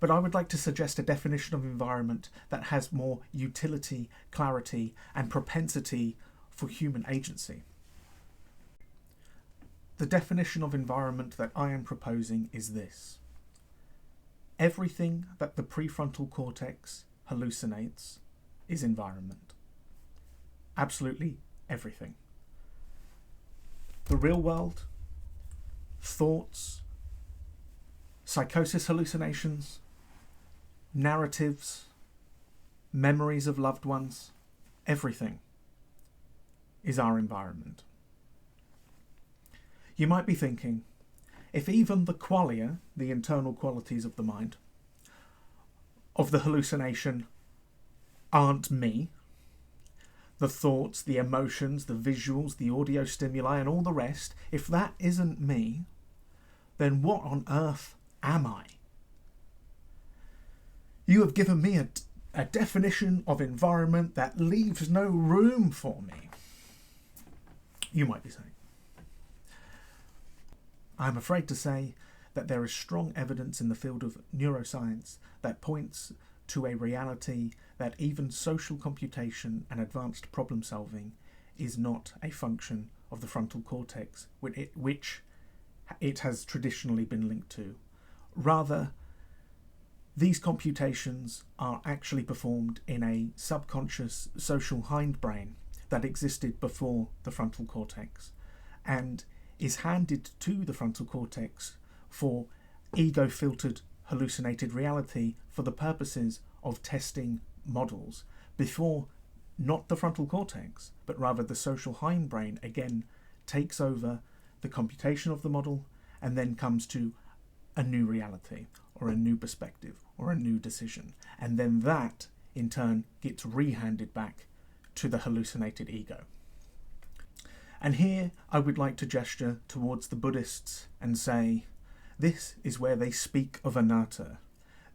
But I would like to suggest a definition of environment that has more utility, clarity, and propensity for human agency. The definition of environment that I am proposing is this: everything that the prefrontal cortex hallucinates is environment. Absolutely everything. The real world, thoughts, psychosis hallucinations, narratives, memories of loved ones, everything is our environment. You might be thinking, if even the qualia, the internal qualities of the mind, of the hallucination aren't me, the thoughts, the emotions, the visuals, the audio stimuli and all the rest, if that isn't me, then what on earth am I? You have given me a definition of environment that leaves no room for me, you might be saying. I'm afraid to say that there is strong evidence in the field of neuroscience that points to a reality that even social computation and advanced problem solving is not a function of the frontal cortex, which it has traditionally been linked to. Rather, these computations are actually performed in a subconscious social hindbrain that existed before the frontal cortex and is handed to the frontal cortex for ego-filtered hallucinated reality for the purposes of testing models before not the frontal cortex, but rather the social hindbrain again takes over the computation of the model and then comes to a new reality or a new perspective or a new decision. And then that, in turn, gets rehanded back to the hallucinated ego. And here I would like to gesture towards the Buddhists and say, this is where they speak of anatta.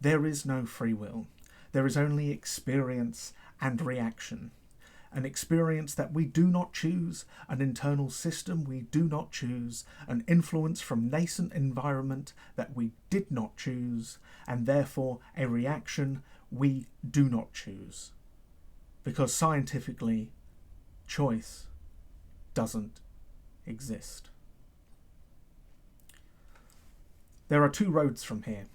There is no free will. There is only experience and reaction. An experience that we do not choose, an internal system we do not choose, an influence from nascent environment that we did not choose, and therefore a reaction we do not choose. because scientifically, choice doesn't exist. There are two roads from here.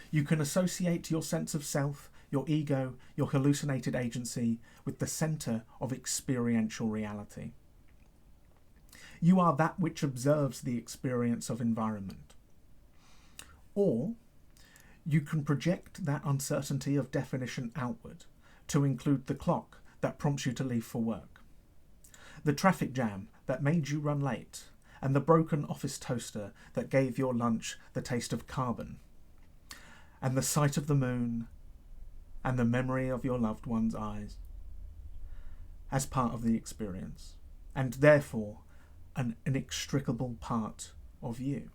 You can associate your sense of self, your ego, your hallucinated agency with the centre of experiential reality. You are that which observes the experience of environment. Or you can project that uncertainty of definition outward to include the clock that prompts you to leave for work, the traffic jam that made you run late, and the broken office toaster that gave your lunch the taste of carbon, and the sight of the moon, and the memory of your loved one's eyes as part of the experience, and therefore an inextricable part of you.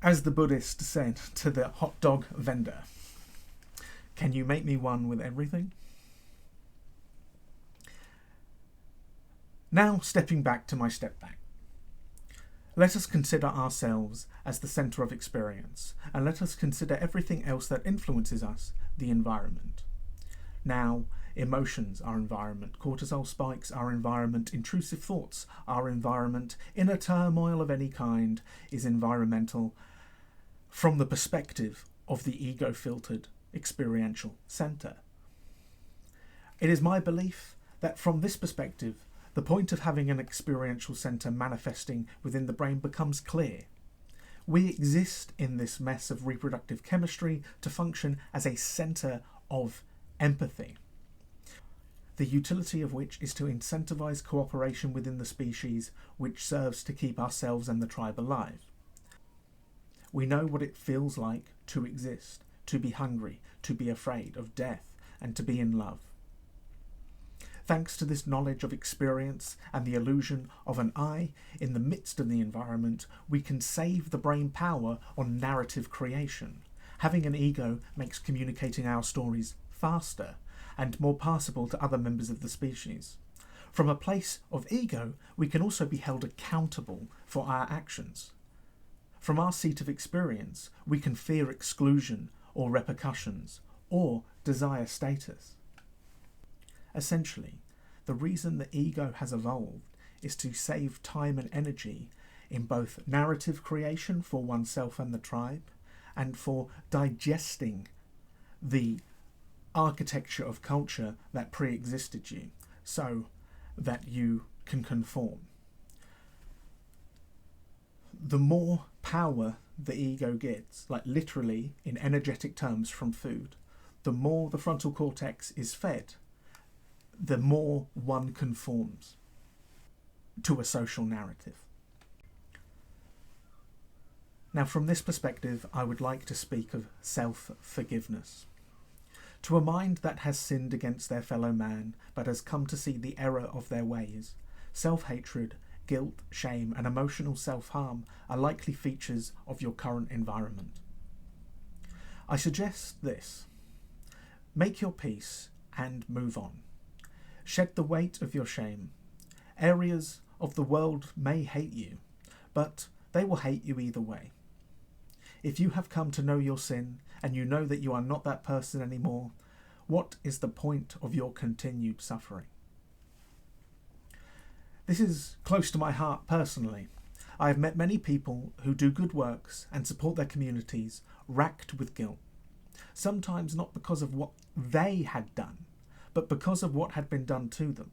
As the Buddhist said to the hot dog vendor, "Can you make me one with everything?" Now, stepping back to my step back. Let us consider ourselves as the centre of experience, and let us consider everything else that influences us, the environment. Now, emotions are environment, cortisol spikes are environment, intrusive thoughts are environment, inner turmoil of any kind is environmental from the perspective of the ego-filtered experiential centre. It is my belief that from this perspective, the point of having an experiential centre manifesting within the brain becomes clear. We exist in this mess of reproductive chemistry to function as a centre of empathy, the utility of which is to incentivise cooperation within the species, which serves to keep ourselves and the tribe alive. We know what it feels like to exist, to be hungry, to be afraid of death, and to be in love. Thanks to this knowledge of experience and the illusion of an I in the midst of the environment, we can save the brain power on narrative creation. Having an ego makes communicating our stories faster and more passable to other members of the species. From a place of ego, we can also be held accountable for our actions. From our seat of experience, we can fear exclusion or repercussions, or desire status. Essentially, the reason the ego has evolved is to save time and energy in both narrative creation for oneself and the tribe, and for digesting the architecture of culture that pre-existed you, so that you can conform. The more power the ego gets, like literally in energetic terms from food, the more the frontal cortex is fed, the more one conforms to a social narrative. Now, from this perspective, I would like to speak of self-forgiveness. To a mind that has sinned against their fellow man, but has come to see the error of their ways, self-hatred, guilt, shame, and emotional self-harm are likely features of your current environment. I suggest this: make your peace and move on. Shed the weight of your shame. Areas of the world may hate you, but they will hate you either way. If you have come to know your sin, and you know that you are not that person anymore, what is the point of your continued suffering? This is close to my heart personally. I have met many people who do good works and support their communities, racked with guilt. Sometimes not because of what they had done, but because of what had been done to them.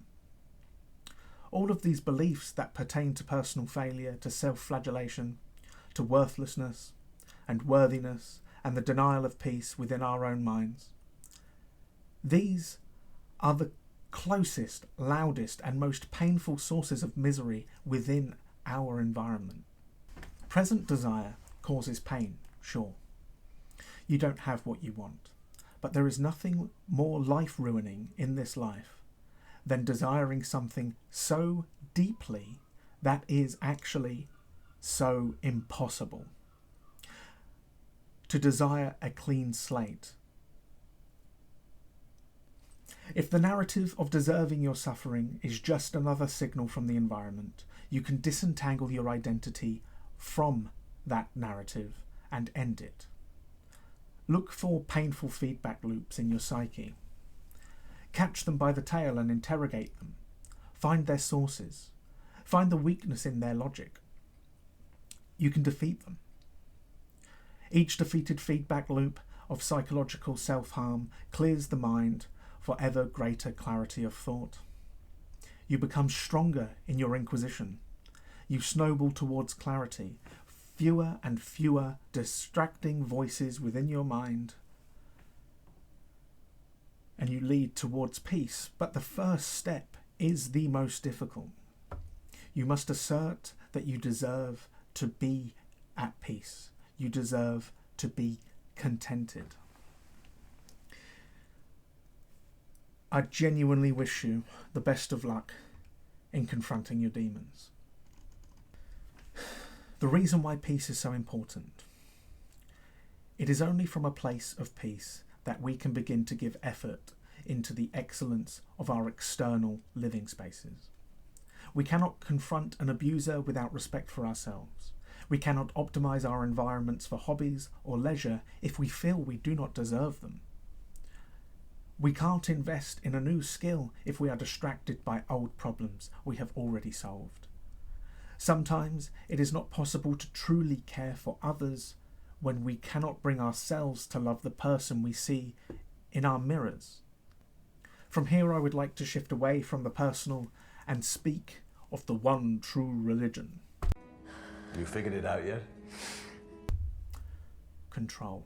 All of these beliefs that pertain to personal failure, to self-flagellation, to worthlessness and worthiness, and the denial of peace within our own minds. These are the closest, loudest, and most painful sources of misery within our environment. Present desire causes pain, sure. You don't have what you want, but there is nothing more life-ruining in this life than desiring something so deeply that is actually so impossible. To desire a clean slate. If the narrative of deserving your suffering is just another signal from the environment, you can disentangle your identity from that narrative and end it. Look for painful feedback loops in your psyche. Catch them by the tail and interrogate them. Find their sources. Find the weakness in their logic. You can defeat them. Each defeated feedback loop of psychological self-harm clears the mind for ever greater clarity of thought. You become stronger in your inquisition. You snowball towards clarity. Fewer and fewer distracting voices within your mind. And you lead towards peace. But the first step is the most difficult. You must assert that you deserve to be at peace. You deserve to be contented. I genuinely wish you the best of luck in confronting your demons. The reason why peace is so important. It is only from a place of peace that we can begin to give effort into the excellence of our external living spaces. We cannot confront an abuser without respect for ourselves. We cannot optimize our environments for hobbies or leisure if we feel we do not deserve them. We can't invest in a new skill if we are distracted by old problems we have already solved. Sometimes it is not possible to truly care for others when we cannot bring ourselves to love the person we see in our mirrors. From here I would like to shift away from the personal and speak of the one true religion. You figured it out yet? Control.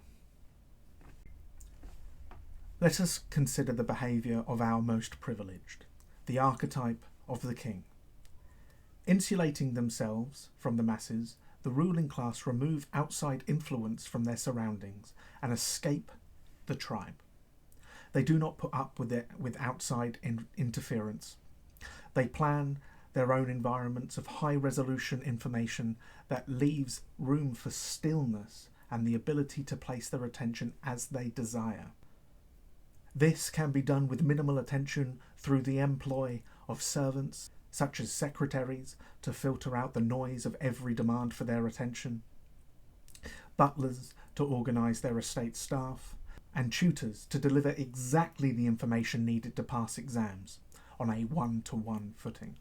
Let us consider the behaviour of our most privileged, the archetype of the king. Insulating themselves from the masses, the ruling class remove outside influence from their surroundings and escape the tribe. They do not put up with outside interference. They plan their own environments of high-resolution information that leaves room for stillness and the ability to place their attention as they desire. This can be done with minimal attention through the employ of servants, such as secretaries, to filter out the noise of every demand for their attention, butlers to organise their estate staff, and tutors to deliver exactly the information needed to pass exams on a one-to-one footing.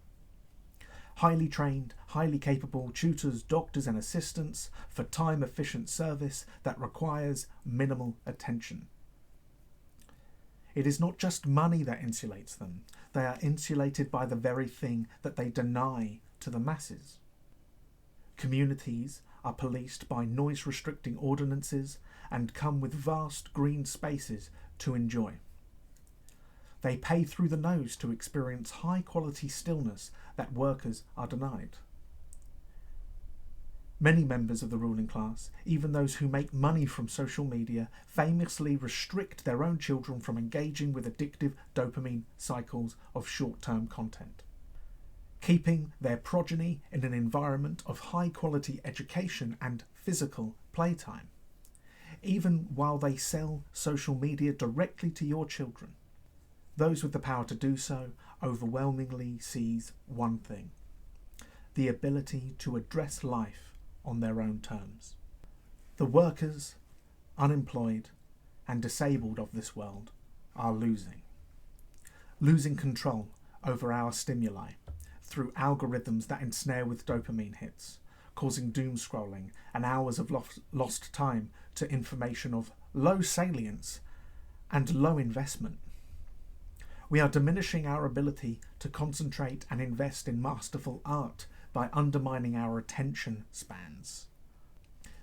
Highly trained, highly capable tutors, doctors and assistants for time-efficient service that requires minimal attention. It is not just money that insulates them. They are insulated by the very thing that they deny to the masses. Communities are policed by noise-restricting ordinances and come with vast green spaces to enjoy. They pay through the nose to experience high-quality stillness that workers are denied. Many members of the ruling class, even those who make money from social media, famously restrict their own children from engaging with addictive dopamine cycles of short-term content, keeping their progeny in an environment of high-quality education and physical playtime, even while they sell social media directly to your children. Those with the power to do so overwhelmingly seize one thing: the ability to address life on their own terms. The workers, unemployed and disabled of this world are losing control over our stimuli through algorithms that ensnare with dopamine hits, causing doom scrolling and hours of lost time to information of low salience and low investment. We are diminishing our ability to concentrate and invest in masterful art by undermining our attention spans.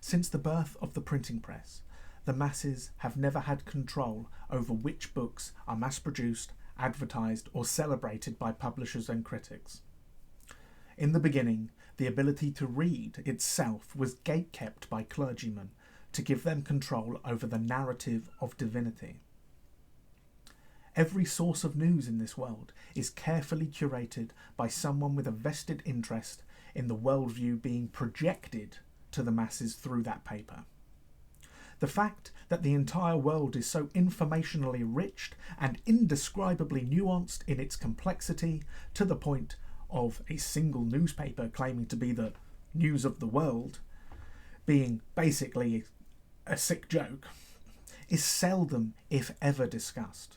Since the birth of the printing press, the masses have never had control over which books are mass-produced, advertised, or celebrated by publishers and critics. In the beginning, the ability to read itself was gatekept by clergymen to give them control over the narrative of divinity. Every source of news in this world is carefully curated by someone with a vested interest in the worldview being projected to the masses through that paper. The fact that the entire world is so informationally rich and indescribably nuanced in its complexity, to the point of a single newspaper claiming to be the news of the world being basically a sick joke, is seldom, if ever, discussed.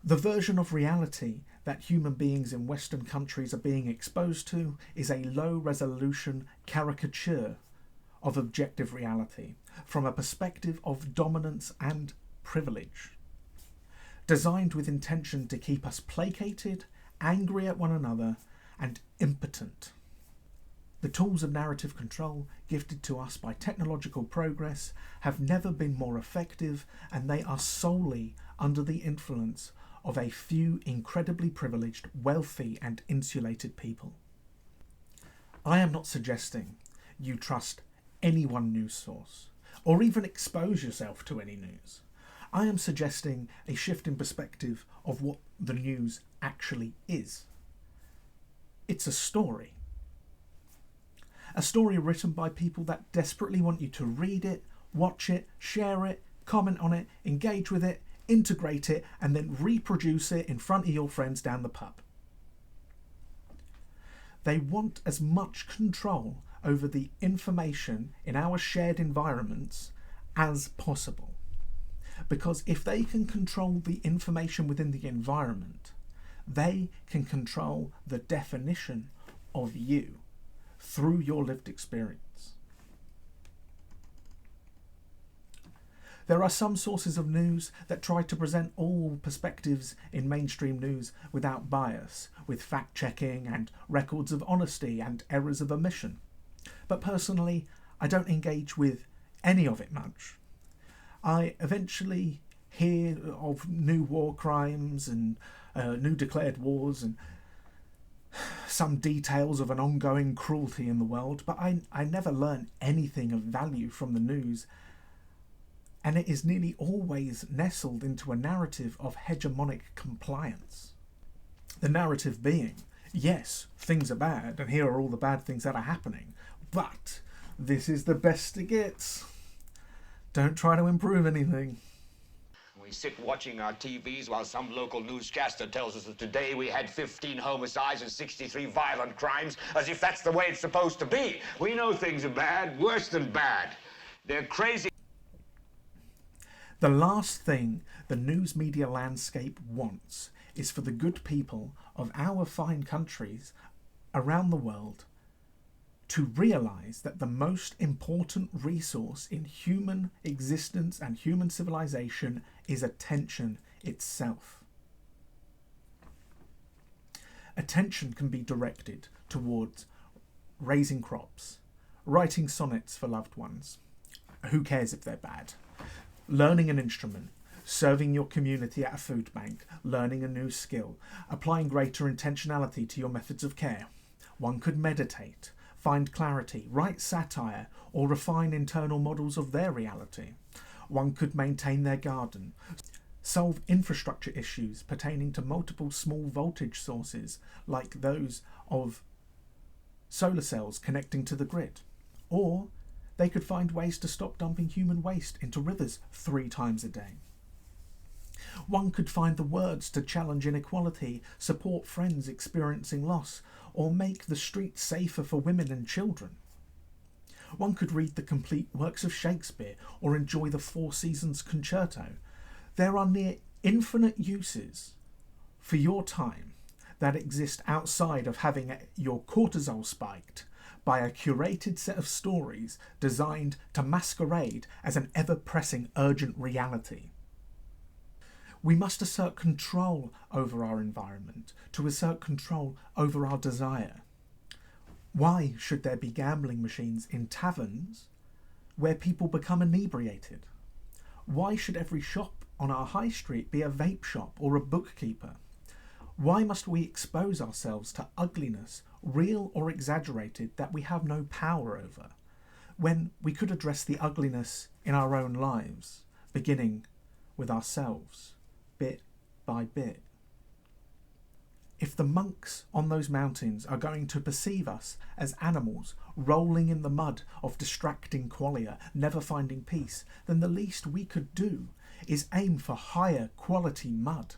The version of reality that human beings in Western countries are being exposed to is a low-resolution caricature of objective reality from a perspective of dominance and privilege, designed with intention to keep us placated, angry at one another, and impotent. The tools of narrative control gifted to us by technological progress have never been more effective, and they are solely under the influence of a few incredibly privileged, wealthy, and insulated people. I am not suggesting you trust any one news source, or even expose yourself to any news. I am suggesting a shift in perspective of what the news actually is. It's a story. A story written by people that desperately want you to read it, watch it, share it, comment on it, engage with it, integrate it, and then reproduce it in front of your friends down the pub. They want as much control over the information in our shared environments as possible. Because if they can control the information within the environment, they can control the definition of you through your lived experience. There are some sources of news that try to present all perspectives in mainstream news without bias, with fact-checking and records of honesty and errors of omission. But personally, I don't engage with any of it much. I eventually hear of new war crimes and new declared wars and some details of an ongoing cruelty in the world, but I never learn anything of value from the news, and it is nearly always nestled into a narrative of hegemonic compliance. The narrative being, yes, things are bad, and here are all the bad things that are happening, but this is the best it gets. Don't try to improve anything. We sit watching our TVs while some local newscaster tells us that today we had 15 homicides and 63 violent crimes, as if that's the way it's supposed to be. We know things are bad, worse than bad. They're crazy. The last thing the news media landscape wants is for the good people of our fine countries around the world to realise that the most important resource in human existence and human civilization is attention itself. Attention can be directed towards raising crops, writing sonnets for loved ones, who cares if they're bad, learning an instrument, serving your community at a food bank, learning a new skill, applying greater intentionality to your methods of care. One could meditate, find clarity, write satire, or refine internal models of their reality. One could maintain their garden, solve infrastructure issues pertaining to multiple small voltage sources like those of solar cells connecting to the grid. Or they could find ways to stop dumping human waste into rivers 3 times a day. One could find the words to challenge inequality, support friends experiencing loss, or make the streets safer for women and children. One could read the complete works of Shakespeare or enjoy the Four Seasons Concerto. There are near infinite uses for your time that exist outside of having your cortisol spiked by a curated set of stories designed to masquerade as an ever-pressing urgent reality. We must assert control over our environment, to assert control over our desire. Why should there be gambling machines in taverns where people become inebriated? Why should every shop on our high street be a vape shop or a bookkeeper? Why must we expose ourselves to ugliness, real or exaggerated, that we have no power over, when we could address the ugliness in our own lives, beginning with ourselves, bit by bit? If the monks on those mountains are going to perceive us as animals rolling in the mud of distracting qualia, never finding peace, then the least we could do is aim for higher quality mud.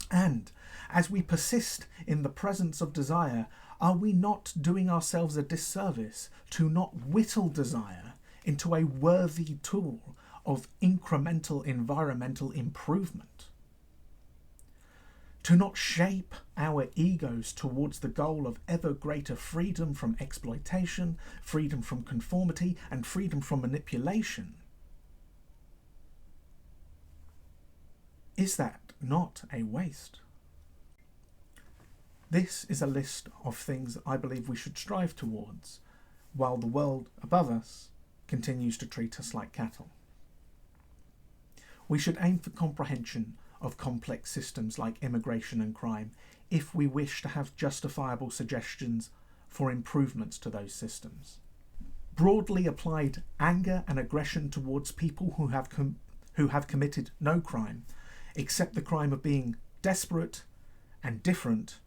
And as we persist in the presence of desire, are we not doing ourselves a disservice to not whittle desire into a worthy tool of incremental environmental improvement. To not shape our egos towards the goal of ever greater freedom from exploitation, freedom from conformity, and freedom from manipulation. Is that not a waste? This is a list of things I believe we should strive towards, while the world above us continues to treat us like cattle. We should aim for comprehension of complex systems like immigration and crime if we wish to have justifiable suggestions for improvements to those systems. Broadly applied anger and aggression towards people who have committed no crime, except the crime of being desperate and different,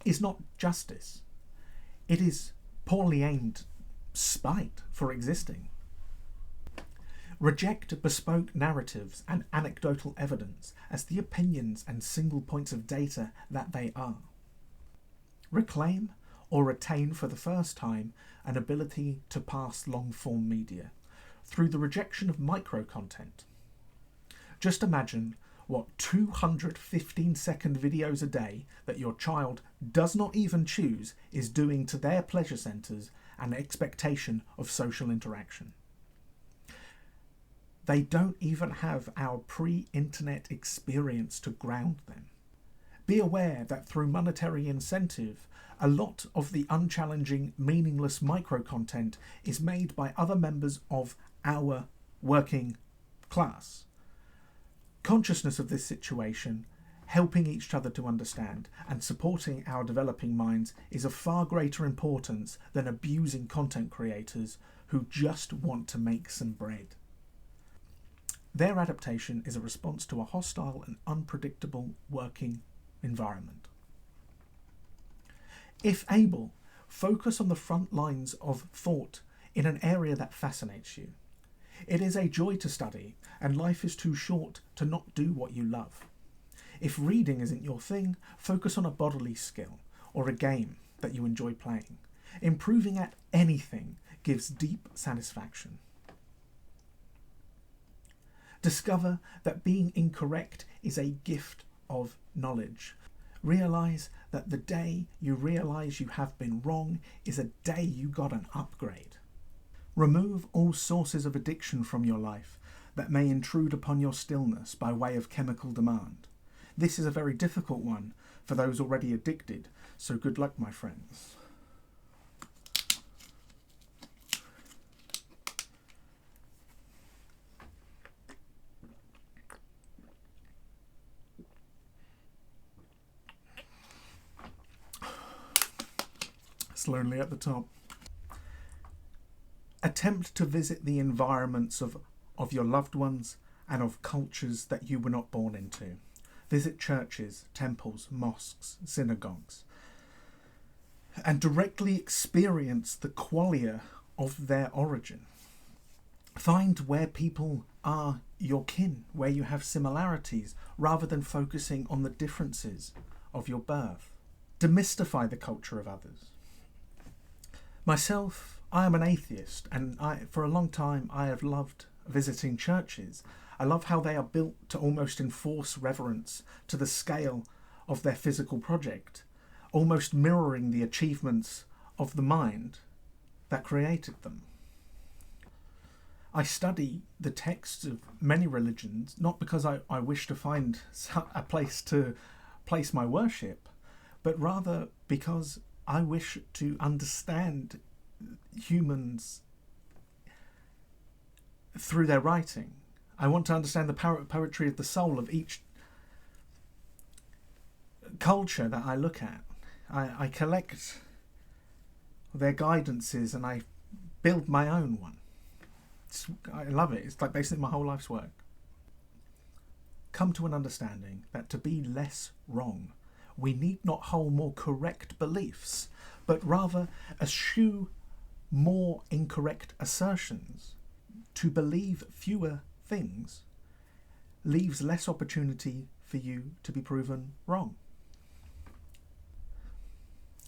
is not justice. It is poorly aimed spite for existing. Reject bespoke narratives and anecdotal evidence as the opinions and single points of data that they are. Reclaim or retain for the first time an ability to pass long-form media through the rejection of micro-content. Just imagine what 215-second videos a day that your child does not even choose is doing to their pleasure centres and expectation of social interaction. They don't even have our pre-internet experience to ground them. Be aware that through monetary incentive, a lot of the unchallenging, meaningless micro-content is made by other members of our working class. Consciousness of this situation, helping each other to understand, and supporting our developing minds is of far greater importance than abusing content creators who just want to make some bread. Their adaptation is a response to a hostile and unpredictable working environment. If able, focus on the front lines of thought in an area that fascinates you. It is a joy to study, and life is too short to not do what you love. If reading isn't your thing, focus on a bodily skill or a game that you enjoy playing. Improving at anything gives deep satisfaction. Discover that being incorrect is a gift of knowledge. Realise that the day you realise you have been wrong is a day you got an upgrade. Remove all sources of addiction from your life that may intrude upon your stillness by way of chemical demand. This is a very difficult one for those already addicted, so good luck, my friends. It's lonely at the top. Attempt to visit the environments of your loved ones and of cultures that you were not born into. Visit churches, temples, mosques, synagogues, and directly experience the qualia of their origin. Find where people are your kin, where you have similarities, rather than focusing on the differences of your birth. Demystify the culture of others. Myself, I am an atheist, and for a long time I have loved visiting churches. I love how they are built to almost enforce reverence to the scale of their physical project, almost mirroring the achievements of the mind that created them. I study the texts of many religions, not because I wish to find a place to place my worship, but rather because I wish to understand humans through their writing. I want to understand the poetry of the soul of each culture that I look at. I collect their guidances and I build my own one. I love it. It's like basically my whole life's work. Come to an understanding that to be less wrong, we need not hold more correct beliefs, but rather eschew more incorrect assertions. To believe fewer things leaves less opportunity for you to be proven wrong.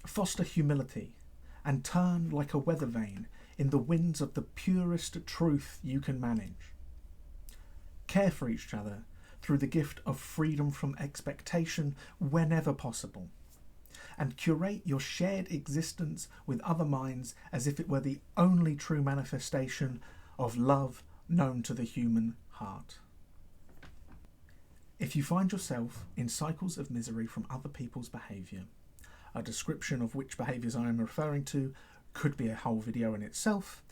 Foster humility and turn like a weather vane in the winds of the purest truth you can manage. care for each other through the gift of freedom from expectation whenever possible, and curate your shared existence with other minds as if it were the only true manifestation of love known to the human heart. If you find yourself in cycles of misery from other people's behaviour, a description of which behaviours I am referring to could be a whole video in itself,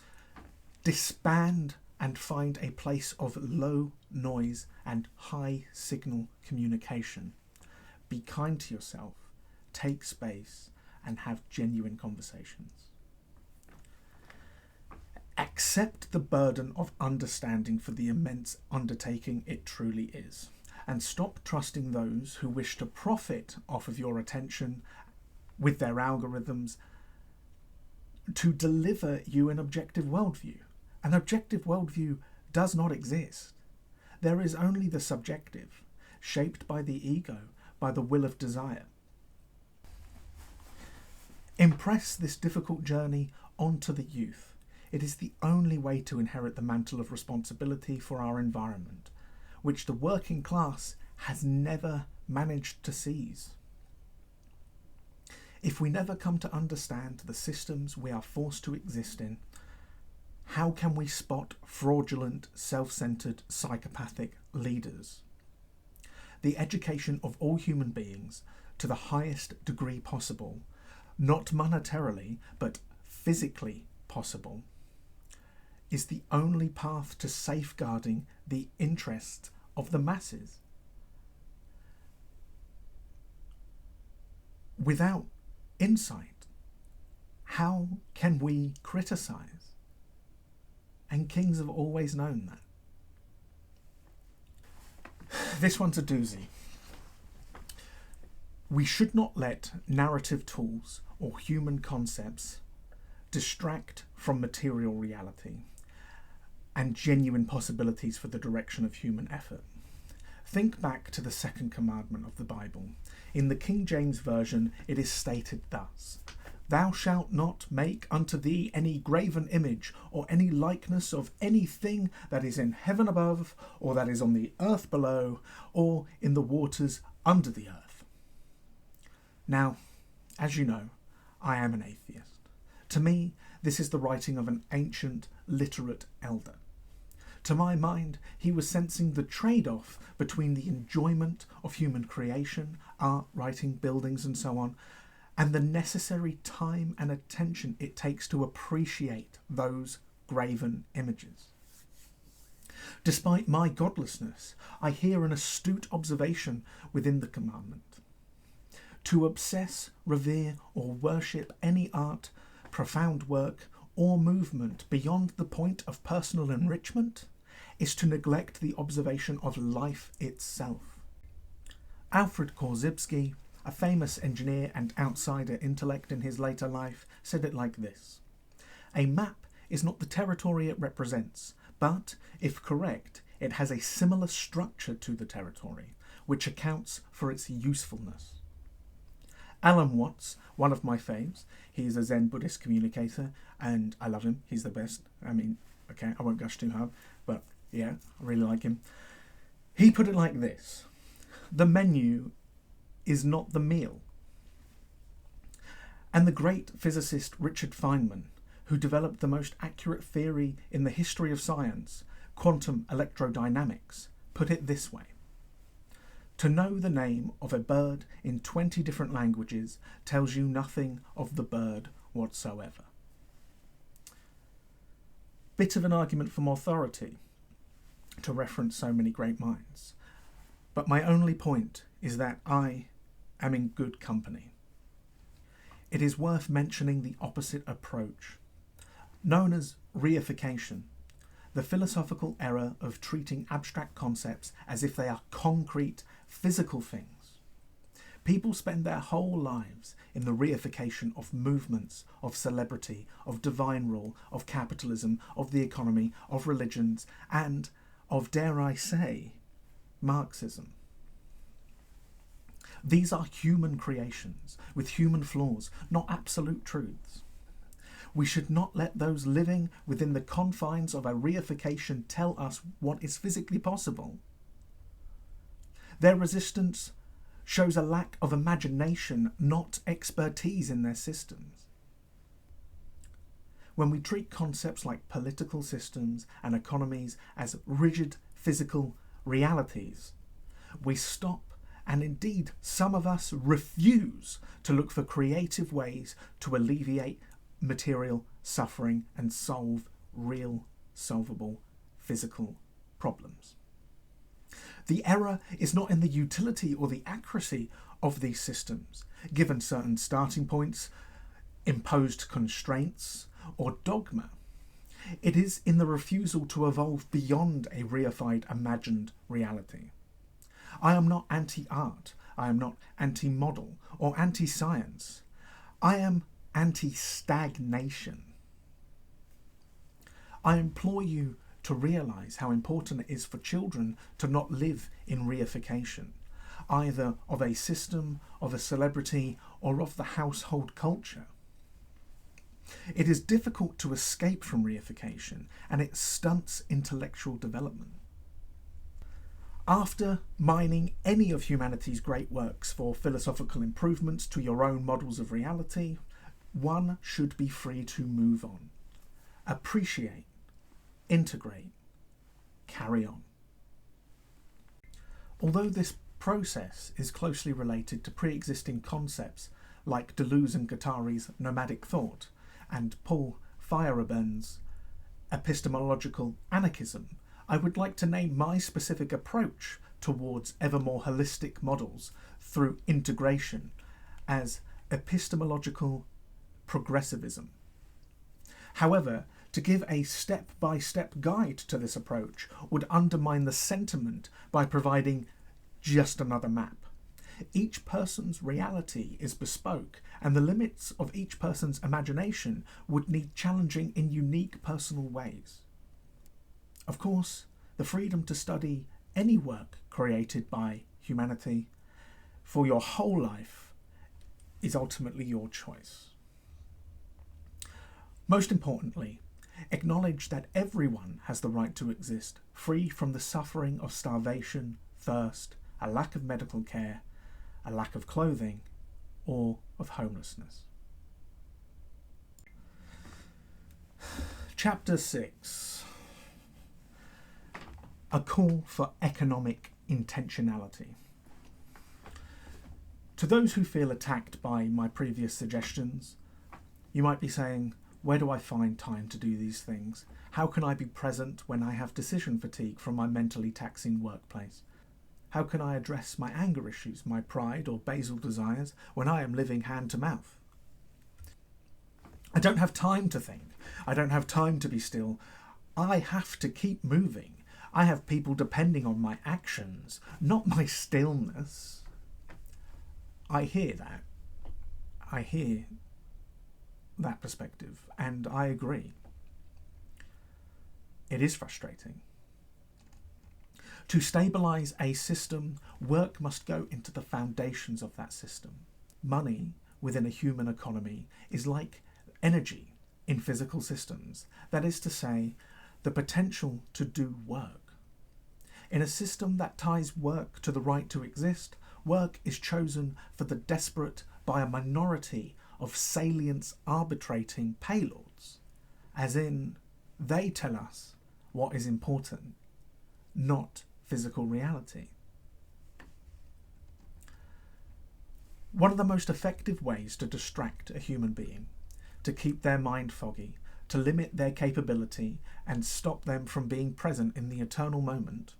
disband and find a place of low noise and high signal communication. Be kind to yourself, take space, and have genuine conversations. Accept the burden of understanding for the immense undertaking it truly is, and stop trusting those who wish to profit off of your attention with their algorithms to deliver you an objective worldview. An objective worldview does not exist. There is only the subjective, shaped by the ego, by the will of desire. Impress this difficult journey onto the youth. It is the only way to inherit the mantle of responsibility for our environment, which the working class has never managed to seize. If we never come to understand the systems we are forced to exist in, how can we spot fraudulent, self-centered, psychopathic leaders? The education of all human beings to the highest degree possible, not monetarily, but physically possible, is the only path to safeguarding the interests of the masses. Without insight, how can we criticize? And kings have always known that. This one's a doozy. We should not let narrative tools or human concepts distract from material reality and genuine possibilities for the direction of human effort. Think back to the second commandment of the Bible. In the King James Version, it is stated thus: "Thou shalt not make unto thee any graven image, or any likeness of anything that is in heaven above, or that is on the earth below, or in the waters under the earth." Now, as you know, I am an atheist. To me, this is the writing of an ancient, literate elder. To my mind, he was sensing the trade-off between the enjoyment of human creation, art, writing, buildings, and so on, and the necessary time and attention it takes to appreciate those graven images. Despite my godlessness, I hear an astute observation within the commandment. To obsess, revere, or worship any art, profound work, or movement beyond the point of personal enrichment is to neglect the observation of life itself. Alfred Korzybski, a famous engineer and outsider intellect in his later life, said it like this: "A map is not the territory it represents, but, if correct, it has a similar structure to the territory, which accounts for its usefulness." Alan Watts, one of my faves, he's a Zen Buddhist communicator, and I love him, he's the best. I mean, okay, I won't gush too hard, but yeah, I really like him. He put it like this: "The menu is not the meal." And the great physicist Richard Feynman, who developed the most accurate theory in the history of science, quantum electrodynamics, put it this way: "To know the name of a bird in 20 different languages tells you nothing of the bird whatsoever." Bit of an argument from authority to reference so many great minds, but my only point is that I am in good company. It is worth mentioning the opposite approach, known as reification, the philosophical error of treating abstract concepts as if they are concrete, physical things. People spend their whole lives in the reification of movements, of celebrity, of divine rule, of capitalism, of the economy, of religions, and of, dare I say, Marxism. These are human creations with human flaws, not absolute truths. We should not let those living within the confines of a reification tell us what is physically possible. Their resistance shows a lack of imagination, not expertise in their systems. When we treat concepts like political systems and economies as rigid physical realities, we stop, and indeed some of us refuse to look for creative ways to alleviate material suffering and solve real solvable physical problems. The error is not in the utility or the accuracy of these systems, given certain starting points, imposed constraints, or dogma. It is in the refusal to evolve beyond a reified imagined reality. I am not anti-art, I am not anti-model or anti-science. I am anti-stagnation. I implore you to realise how important it is for children to not live in reification, either of a system, of a celebrity, or of the household culture. It is difficult to escape from reification, and it stunts intellectual development. After mining any of humanity's great works for philosophical improvements to your own models of reality, one should be free to move on, appreciate, integrate, carry on. Although this process is closely related to pre-existing concepts like Deleuze and Guattari's nomadic thought and Paul Feyerabend's epistemological anarchism, I would like to name my specific approach towards ever more holistic models through integration as epistemological progressivism. However, to give a step-by-step guide to this approach would undermine the sentiment by providing just another map. Each person's reality is bespoke, and the limits of each person's imagination would need challenging in unique personal ways. Of course, the freedom to study any work created by humanity for your whole life is ultimately your choice. Most importantly, acknowledge that everyone has the right to exist free from the suffering of starvation, thirst, a lack of medical care, a lack of clothing, or of homelessness. Chapter 6. A call for economic intentionality. To those who feel attacked by my previous suggestions, you might be saying, where do I find time to do these things? How can I be present when I have decision fatigue from my mentally taxing workplace? How can I address my anger issues, my pride or basal desires when I am living hand to mouth? I don't have time to think. I don't have time to be still. I have to keep moving. I have people depending on my actions, not my stillness. I hear that. I hear that perspective, and I agree. It is frustrating. To stabilise a system, work must go into the foundations of that system. Money within a human economy is like energy in physical systems. That is to say, the potential to do work. In a system that ties work to the right to exist, work is chosen for the desperate by a minority of salience arbitrating paylords, as in, they tell us what is important, not physical reality. One of the most effective ways to distract a human being, to keep their mind foggy, to limit their capability and stop them from being present in the eternal moment,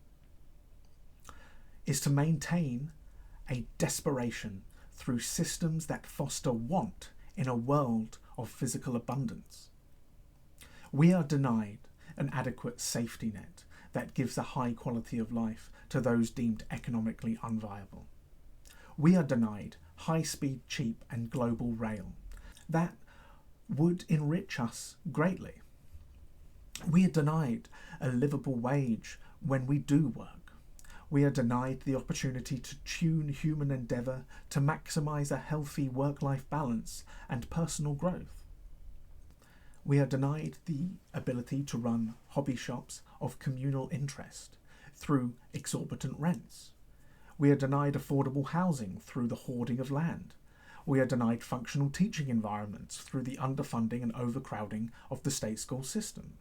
is to maintain a desperation through systems that foster want in a world of physical abundance. We are denied an adequate safety net that gives a high quality of life to those deemed economically unviable. We are denied high-speed, cheap and global rail that would enrich us greatly. We are denied a livable wage when we do work. We are denied the opportunity to tune human endeavour to maximise a healthy work-life balance and personal growth. We are denied the ability to run hobby shops of communal interest through exorbitant rents. We are denied affordable housing through the hoarding of land. We are denied functional teaching environments through the underfunding and overcrowding of the state school system.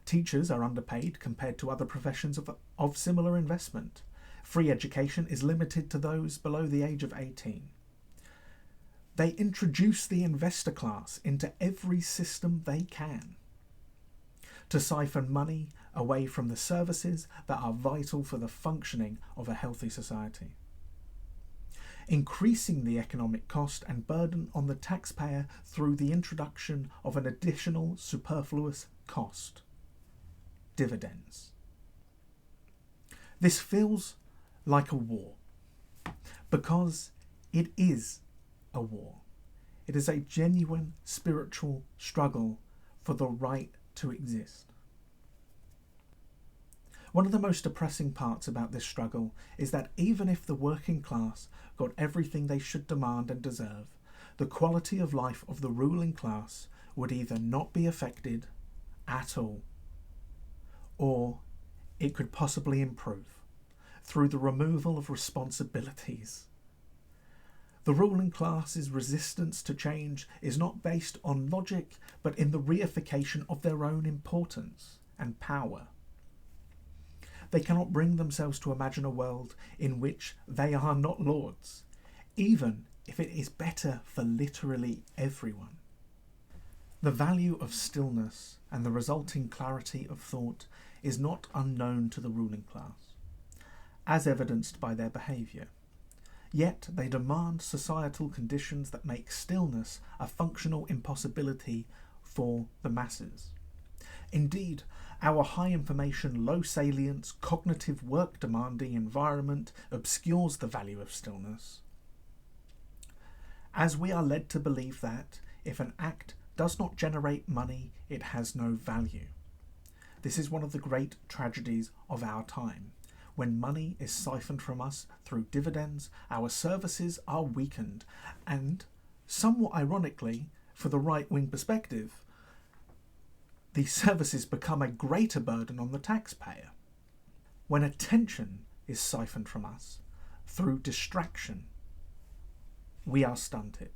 Teachers are underpaid compared to other professions of similar investment. Free education is limited to those below the age of 18. They introduce the investor class into every system they can to siphon money away from the services that are vital for the functioning of a healthy society, increasing the economic cost and burden on the taxpayer through the introduction of an additional superfluous cost: dividends. This feels like a war, because it is a war. It is a genuine spiritual struggle for the right to exist. One of the most depressing parts about this struggle is that even if the working class got everything they should demand and deserve, the quality of life of the ruling class would either not be affected at all, or it could possibly improve through the removal of responsibilities. The ruling class's resistance to change is not based on logic, but in the reification of their own importance and power. They cannot bring themselves to imagine a world in which they are not lords, even if it is better for literally everyone. The value of stillness and the resulting clarity of thought is not unknown to the ruling class, as evidenced by their behaviour. Yet they demand societal conditions that make stillness a functional impossibility for the masses. Indeed, our high information, low salience, cognitive work demanding environment obscures the value of stillness, as we are led to believe that if an act does not generate money, it has no value. This is one of the great tragedies of our time. When money is siphoned from us through dividends, our services are weakened, and, somewhat ironically, for the right-wing perspective, these services become a greater burden on the taxpayer. When attention is siphoned from us through distraction, we are stunted.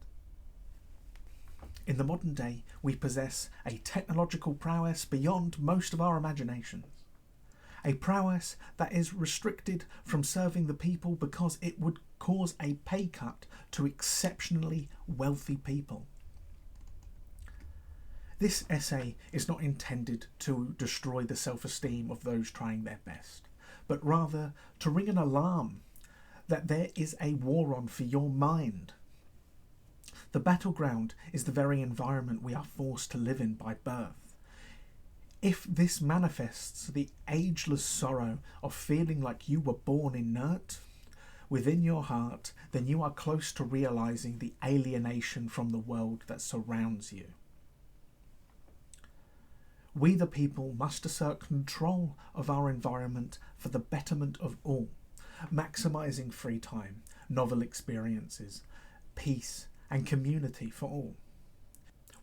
In the modern day, we possess a technological prowess beyond most of our imaginations. A prowess that is restricted from serving the people because it would cause a pay cut to exceptionally wealthy people. This essay is not intended to destroy the self-esteem of those trying their best, but rather to ring an alarm that there is a war on for your mind. The battleground is the very environment we are forced to live in by birth. If this manifests the ageless sorrow of feeling like you were born inert within your heart, then you are close to realizing the alienation from the world that surrounds you. We the people must assert control of our environment for the betterment of all, maximizing free time, novel experiences, peace and community for all.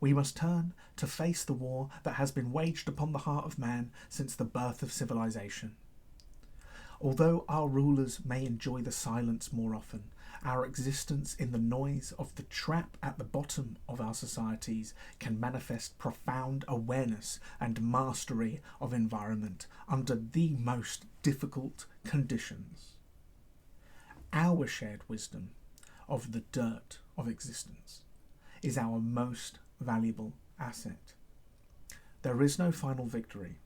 We must turn to face the war that has been waged upon the heart of man since the birth of civilization. Although our rulers may enjoy the silence more often, our existence in the noise of the trap at the bottom of our societies can manifest profound awareness and mastery of environment under the most difficult conditions. Our shared wisdom of the dirt of existence is our most valuable asset. There is no final victory.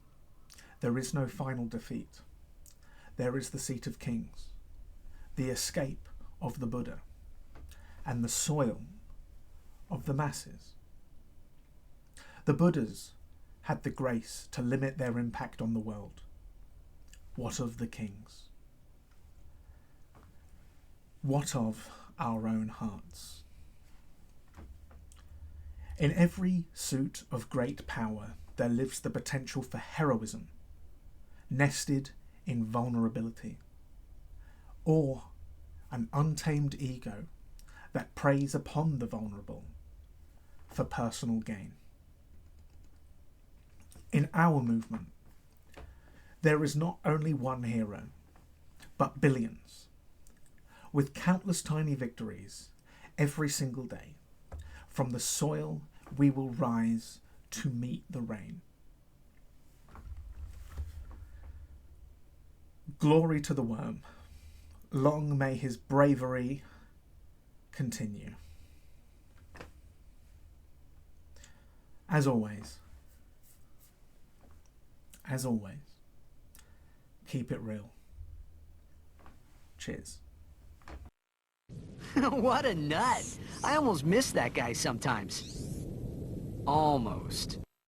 There is no final defeat. There is the seat of kings, the escape of the Buddha, and the soil of the masses. The Buddhas had the grace to limit their impact on the world. What of the kings? What of our own hearts? In every suit of great power, there lives the potential for heroism, nested in vulnerability, or an untamed ego that preys upon the vulnerable for personal gain. In our movement, there is not only one hero, but billions, with countless tiny victories every single day. From the soil we will rise to meet the rain. Glory to the worm. Long may his bravery continue. As always, keep it real. Cheers. What a nut! I almost miss that guy sometimes. Almost.